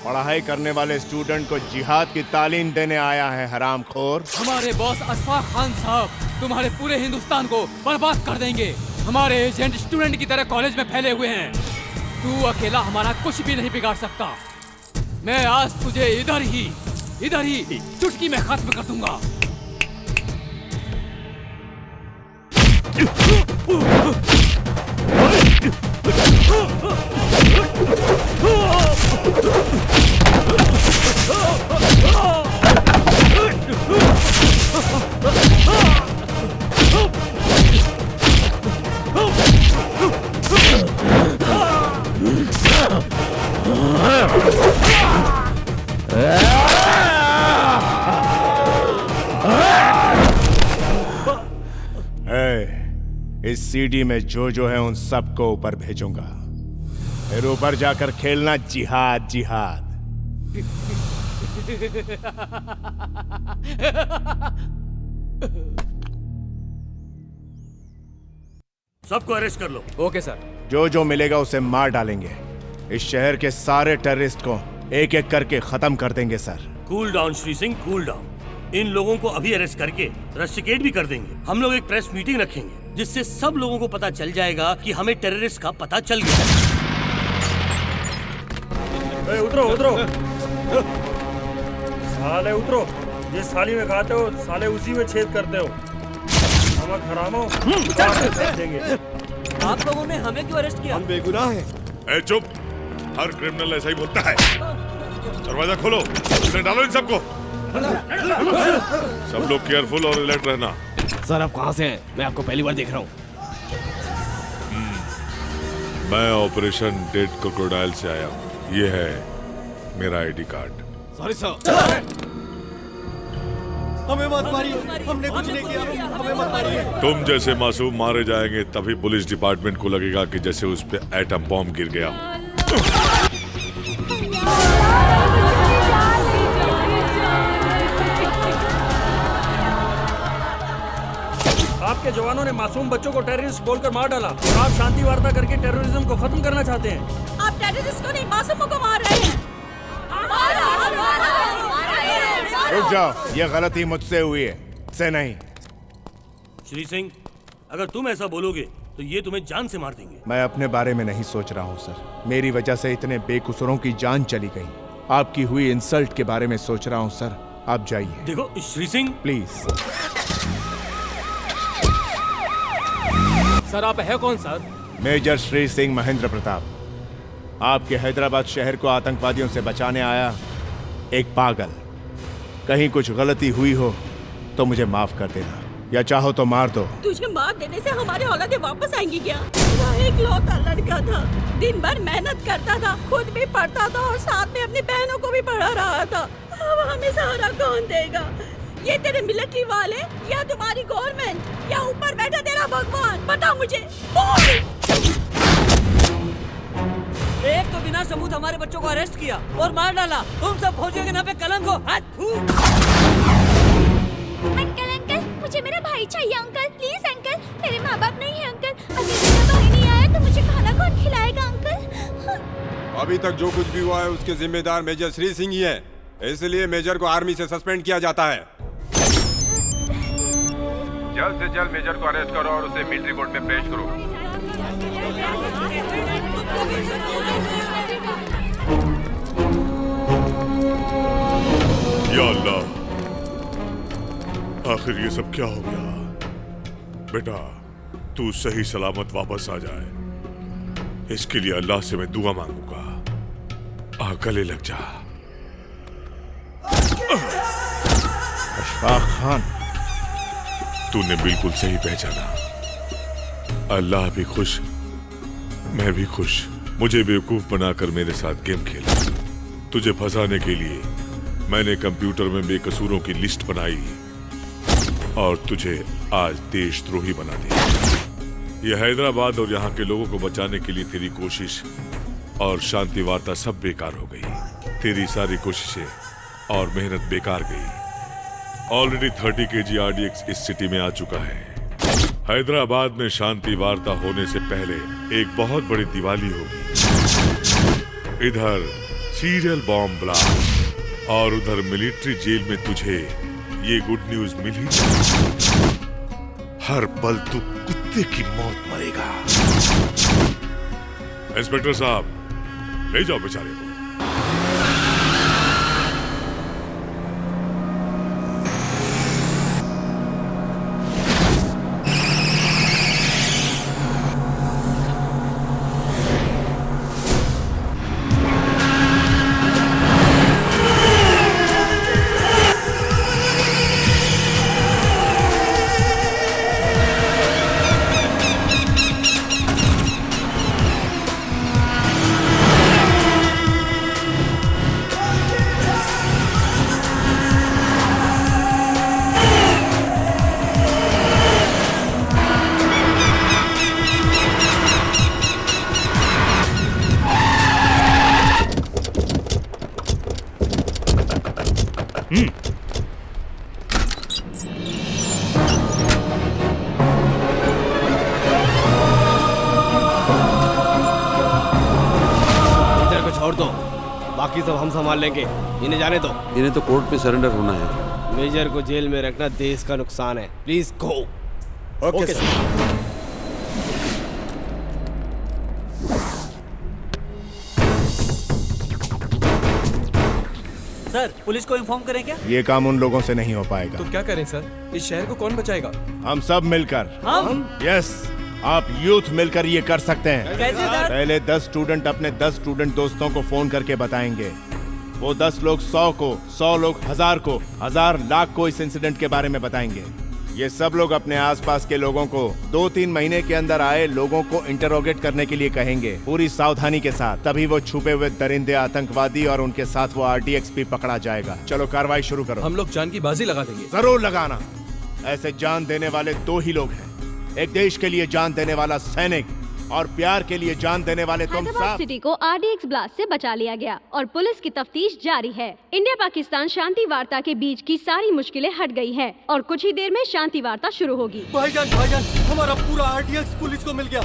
पढ़ाई करने वाले स्टूडेंट को जिहाद की तालीम देने आया है हरामखोर। हमारे बॉस अशफाक खान साहब तुम्हारे पूरे हिंदुस्तान को बर्बाद कर देंगे। हमारे एजेंट स्टूडेंट की तरह कॉलेज में फैले हुए हैं। तू अकेला हमारा कुछ भी नहीं बिगाड़ सकता। मैं आज तुझे इधर ही चुटकी में खत्म कर दूंगा। इस सीडी में जो है उन सबको ऊपर भेजूंगा। फिर ऊपर जाकर खेलना जिहाद जिहाद। सबको अरेस्ट कर लो। Okay sir. जो मिलेगा उसे मार डालेंगे। इस शहर के सारे टेररिस्ट को एक एक करके खत्म कर देंगे sir. Cool down Shri Singh, cool down. इन लोगों को अभी अरेस्ट करके रस्टिकेट भी कर देंगे। हम लोग एक प्रेस मीटिंग रखेंगे जिससे सब लोगों को पता चल जाएगा कि हमें टेररिस्ट का पता चल गया। उतरो उतरो साले उतरो। जिस थाली में खाते हो साले उसी में छेद करते हो। नमक हरामो देंगे। आप लोगों ने हमें क्यों अरेस्ट किया? हम बेगुनाह हैं। ए चुप, हर क्रिमिनल ऐसा ही बोलता है। दरवाजा खोलो, इसमें डालो इन सबको। सब लोग केयरफुल और अलर्ट रहना। सर आप कहाँ से हैं? मैं आपको पहली बार देख रहा हूँ। मैं ऑपरेशन डेड क्रोकोडाइल से आया हूँ। ये है मेरा आईडी कार्ड। Sorry sir. हमें मत मारिए, हमने कुछ नहीं किया, हमें मत मारिए। तुम जैसे मासूम मारे जाएंगे तभी पुलिस डिपार्टमेंट को लगेगा कि जैसे उस पे एटम बॉम्ब गिर गया हो। आपके जवानों ने मासूम बच्चों को टेररिस्ट बोलकर मार डाला और आप शांति वार्ता करके टेररिज्म को खत्म करना चाहते हैं। आप टेररिस्ट को नहीं, मासूमों को मार रहे हैं। रुक जाओ, ये गलती मुझसे हुई है, से नहीं। श्री सिंह, अगर तुम ऐसा बोलोगे तो ये तुम्हें जान से मार देंगे। मैं अपने बारे में नहीं सोच रहा हूँ सर। मेरी वजह से इतने बेकसूरों की जान चली गई। आपकी हुई इंसल्ट के बारे में सोच रहा हूँ सर। आप जाइए। देखो श्री सिंह, प्लीज। सर आप है कौन सर? मेजर श्री सिंह महेंद्र प्रताप। आपके हैदराबाद शहर को आतंकवादियों से बचाने आया एक पागल। कहीं कुछ गलती हुई हो तो मुझे माफ कर देना, या चाहो तो मार दो। तुझे मार देने से हमारे औलादे वापस आएंगी क्या? वह एक लौता लड़का था, दिन भर मेहनत करता था, खुद भी पढ़ता था और साथ में अपनी बहनों को भी पढ़ा रहा था। अब हमें सहारा कौन देगा? ये तेरे मिलिट्री वाले या तुम्हारी गवर्नमेंट या ऊपर बैठा तेरा भगवान? बता मुझे, बोल। एक तो बिना सबूत हमारे बच्चों को अरेस्ट किया और मार डाला। तुम सब फौजियों के नाम पे कलंक हो। अंकल अंकल, मुझे मेरा भाई चाहिए अंकल, प्लीज अंकल। मेरे माँ बाप नहीं है अंकल। अगर मेरा भाई नहीं आया तो मुझे खाना कौन खिलाएगा अंकल? अभी तक जो कुछ भी हुआ है उसके जिम्मेदार मेजर श्री सिंह ही है, इसलिए मेजर को आर्मी से सस्पेंड किया जाता है। जल्द से जल्द मेजर को अरेस्ट करो और उसे मिलिट्री कोर्ट में पेश करो। या अल्लाह, आखिर ये सब क्या हो गया? बेटा तू सही सलामत वापस आ जाए, इसके लिए अल्लाह से मैं दुआ मांगूंगा। आ गले लग जा। अशफाक खान, तूने बिल्कुल सही पहचाना। अल्लाह भी खुश, मैं भी खुश। मुझे बेवकूफ बनाकर मेरे साथ गेम खेला। तुझे फंसाने के लिए मैंने कंप्यूटर में बेकसूरों की लिस्ट बनाई और तुझे आज देशद्रोही बना दिया। यह हैदराबाद और यहाँ के लोगों को बचाने के लिए तेरी कोशिश और शांति वार्ता सब बेकार हो गई। तेरी सारी कोशिशें और मेहनत बेकार गई। ऑलरेडी 30 kg RDX इस सिटी में आ चुका है। हैदराबाद में शांति वार्ता होने से पहले एक बहुत बड़ी दिवाली होगी। इधर सीरियल बॉम्ब ब्लास्ट और उधर मिलिट्री जेल में तुझे ये गुड न्यूज मिली। हर पल तू कुत्ते की मौत मरेगा। इंस्पेक्टर साहब, ले जाओ बेचारे को। बाकी सब हम संभाल लेंगे, इन्हें जाने दो। इन्हें तो कोर्ट में सरेंडर होना है। मेजर को जेल में रखना देश का नुकसान है। Please go. Okay sir. Sir, police को इन्फॉर्म करें क्या? ये काम उन लोगों से नहीं हो पाएगा। तो क्या करें सर? इस शहर को कौन बचाएगा? हम सब मिलकर। हम? यस, आप यूथ मिलकर ये कर सकते हैं। कैसे सर? पहले 10 स्टूडेंट अपने 10 स्टूडेंट दोस्तों को फोन करके बताएंगे। वो 10 लोग 100 को, 100 लोग 1000 को, 1000 लाख को इस इंसिडेंट के बारे में बताएंगे। ये सब लोग अपने आसपास के लोगों को 2-3 महीने के अंदर आए लोगों को इंटरोगेट करने के लिए कहेंगे, पूरी सावधानी के साथ। तभी वो छुपे हुए दरिंदे आतंकवादी और उनके साथ वो RDX भी पकड़ा जाएगा। चलो कार्रवाई शुरू करो। हम लोग जान की बाजी लगा देंगे। जरूर लगाना। ऐसे जान देने वाले 2 ही लोग हैं, एक देश के लिए जान देने वाला सैनिक और प्यार के लिए जान देने वाले तुम हैदराबाद सब। सिटी को RDX ब्लास्ट से बचा लिया गया और पुलिस की तफ्तीश जारी है। इंडिया पाकिस्तान शांति वार्ता के बीच की सारी मुश्किलें हट गई हैं और कुछ ही देर में शांति वार्ता शुरू होगी। भाईजान, हमारा पूरा RDX पुलिस को मिल गया।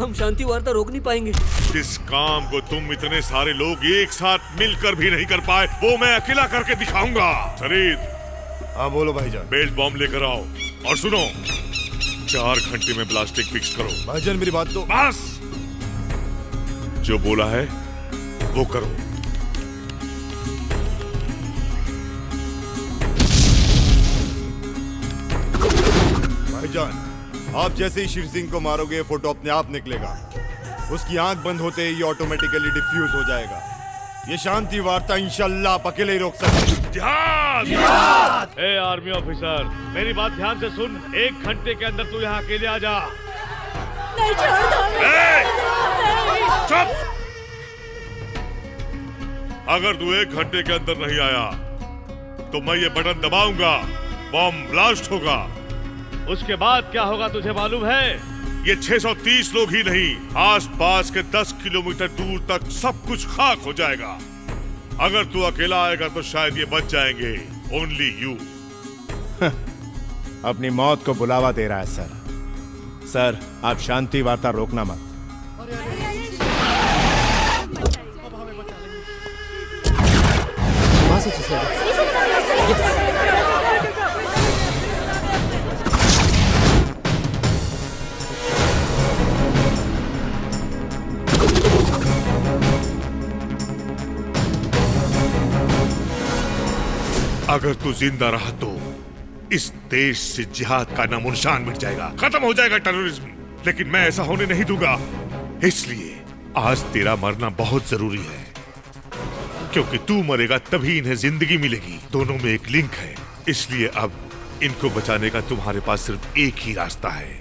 हम शांति वार्ता रोक नहीं पाएंगे। जिस काम को तुम इतने सारे लोग एक साथ मिलकर भी नहीं कर पाए, वो मैं अकेला करके दिखाऊंगा। शरीद। हाँ बोलो भाईजान। बेल्ट बॉम्ब लेकर आओ और सुनो, 4 घंटे में ब्लास्टिंग फिक्स करो। भाईजान मेरी बात तो। बस जो बोला है वो करो। भाईजान, आप जैसे ही शेर सिंह को मारोगे ये फोटो अपने आप निकलेगा। उसकी आंख बंद होते ही ये ऑटोमेटिकली डिफ्यूज हो जाएगा। ये शांति वार्ता इंशाल्लाह आप अकेले ही रोक सकते। जिहाद! जिहाद! ए आर्मी ऑफिसर, मेरी बात ध्यान से सुन। 1 घंटे के अंदर तू यहाँ अकेले आ जा। नहीं, छोड़ दो। चुप! अगर तू 1 घंटे के अंदर नहीं आया तो मैं ये बटन दबाऊंगा, बॉम्ब ब्लास्ट होगा। उसके बाद क्या होगा तुझे मालूम है? ये 630 लोग ही नहीं, आसपास के 10 किलोमीटर दूर तक सब कुछ खाक हो जाएगा। अगर तू अकेला आएगा तो शायद ये बच जाएंगे। Only you. अपनी मौत को बुलावा दे रहा है सर। सर, आप शांति वार्ता रोकना मत। अगर तू जिंदा रहा तो इस देश से जिहाद का नामो निशान मिट जाएगा, खत्म हो जाएगा टेररिज्म। लेकिन मैं ऐसा होने नहीं दूंगा। इसलिए आज तेरा मरना बहुत जरूरी है, क्योंकि तू मरेगा तभी इन्हें जिंदगी मिलेगी। दोनों में एक लिंक है। इसलिए अब इनको बचाने का तुम्हारे पास सिर्फ एक ही रास्ता है।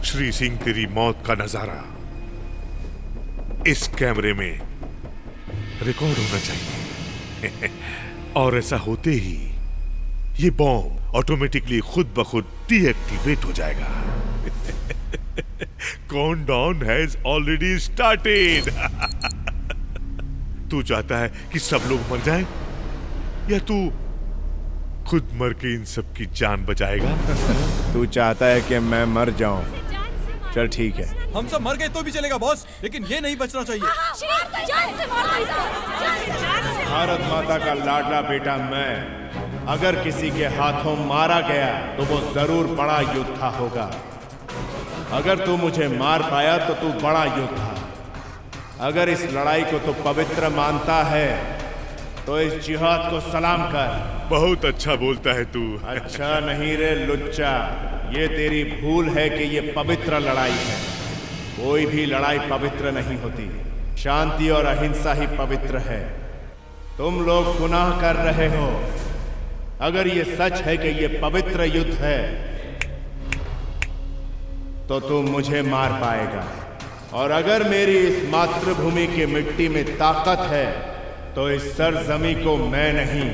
श्री सिंह, तेरी मौत का नजारा इस कैमरे में रिकॉर्ड होना चाहिए। और ऐसा होते ही ये बॉम्ब ऑटोमेटिकली खुद ब खुद डीएक्टिवेट हो जाएगा। Countdown has already started. तू चाहता है कि सब लोग मर जाएं, या तू खुद मर के इन सब की जान बचाएगा? तू चाहता है कि मैं मर जाऊं? चल ठीक है। हम सब मर गए तो भी चलेगा बॉस, लेकिन ये नहीं बचना चाहिए। भारत माता का लाडला बेटा मैं, अगर किसी के हाथों मारा गया तो वो जरूर बड़ा योद्धा होगा। अगर तू मुझे मार पाया तो तू बड़ा योद्धा। अगर इस लड़ाई को तू पवित्र मानता है तो इस जिहाद को सलाम कर। बहुत अच्छा बोलता है तू। अच्छा नहीं रे लुच्चा, ये तेरी भूल है कि ये पवित्र लड़ाई है। कोई भी लड़ाई पवित्र नहीं होती, शांति और अहिंसा ही पवित्र है। तुम लोग गुनाह कर रहे हो। अगर ये सच है कि ये पवित्र युद्ध है तो तुम मुझे मार पाएगा, और अगर मेरी इस मातृभूमि की मिट्टी में ताकत है तो इस सरजमी को मैं नहीं,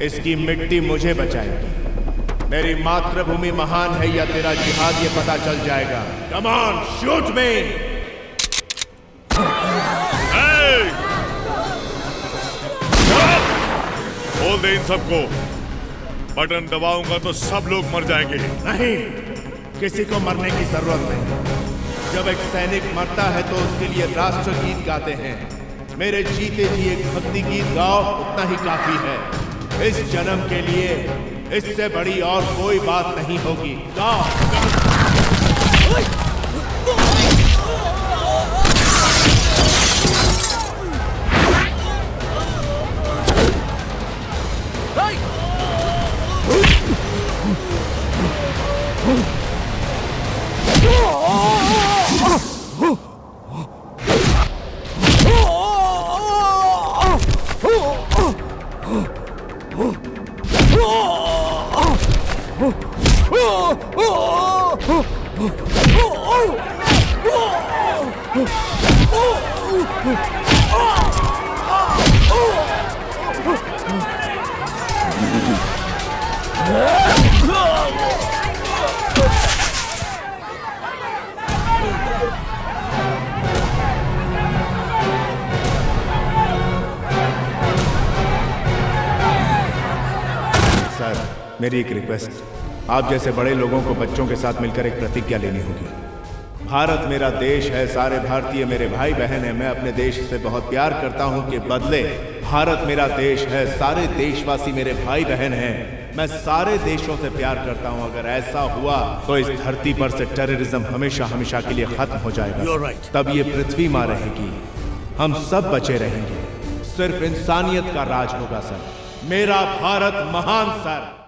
इसकी मिट्टी मुझे बचाएगी। मेरी मातृभूमि महान है या तेरा जिहाद, ये पता चल जाएगा। कम ऑन, शूट मी। बोल दे इन सबको, बटन दबाऊंगा तो सब लोग मर जाएंगे। नहीं, किसी को मरने की जरूरत नहीं। जब एक सैनिक मरता है तो उसके लिए राष्ट्रगीत गाते हैं, मेरे जीते जी एक भक्ति गीत गाओ, उतना ही काफी है। इस जन्म के लिए इससे बड़ी और कोई बात नहीं होगी। गाओ। सर, मेरी एक रिक्वेस्ट, आप जैसे बड़े लोगों को बच्चों के साथ मिलकर एक प्रतिज्ञा लेनी होगी। भारत मेरा देश है, सारे भारतीय मेरे भाई बहन हैं। मैं अपने देश से बहुत प्यार करता हूं कि बदले भारत मेरा देश है, सारे देशवासी मेरे भाई बहन हैं। मैं सारे देशों से प्यार करता हूं। अगर ऐसा हुआ तो इस धरती पर से टेररिज्म हमेशा हमेशा के लिए खत्म हो जाएगा। You're right. तब ये पृथ्वी मां रहेगी, हम सब बचे रहेंगे, सिर्फ इंसानियत का राज होगा सर। मेरा भारत महान सर।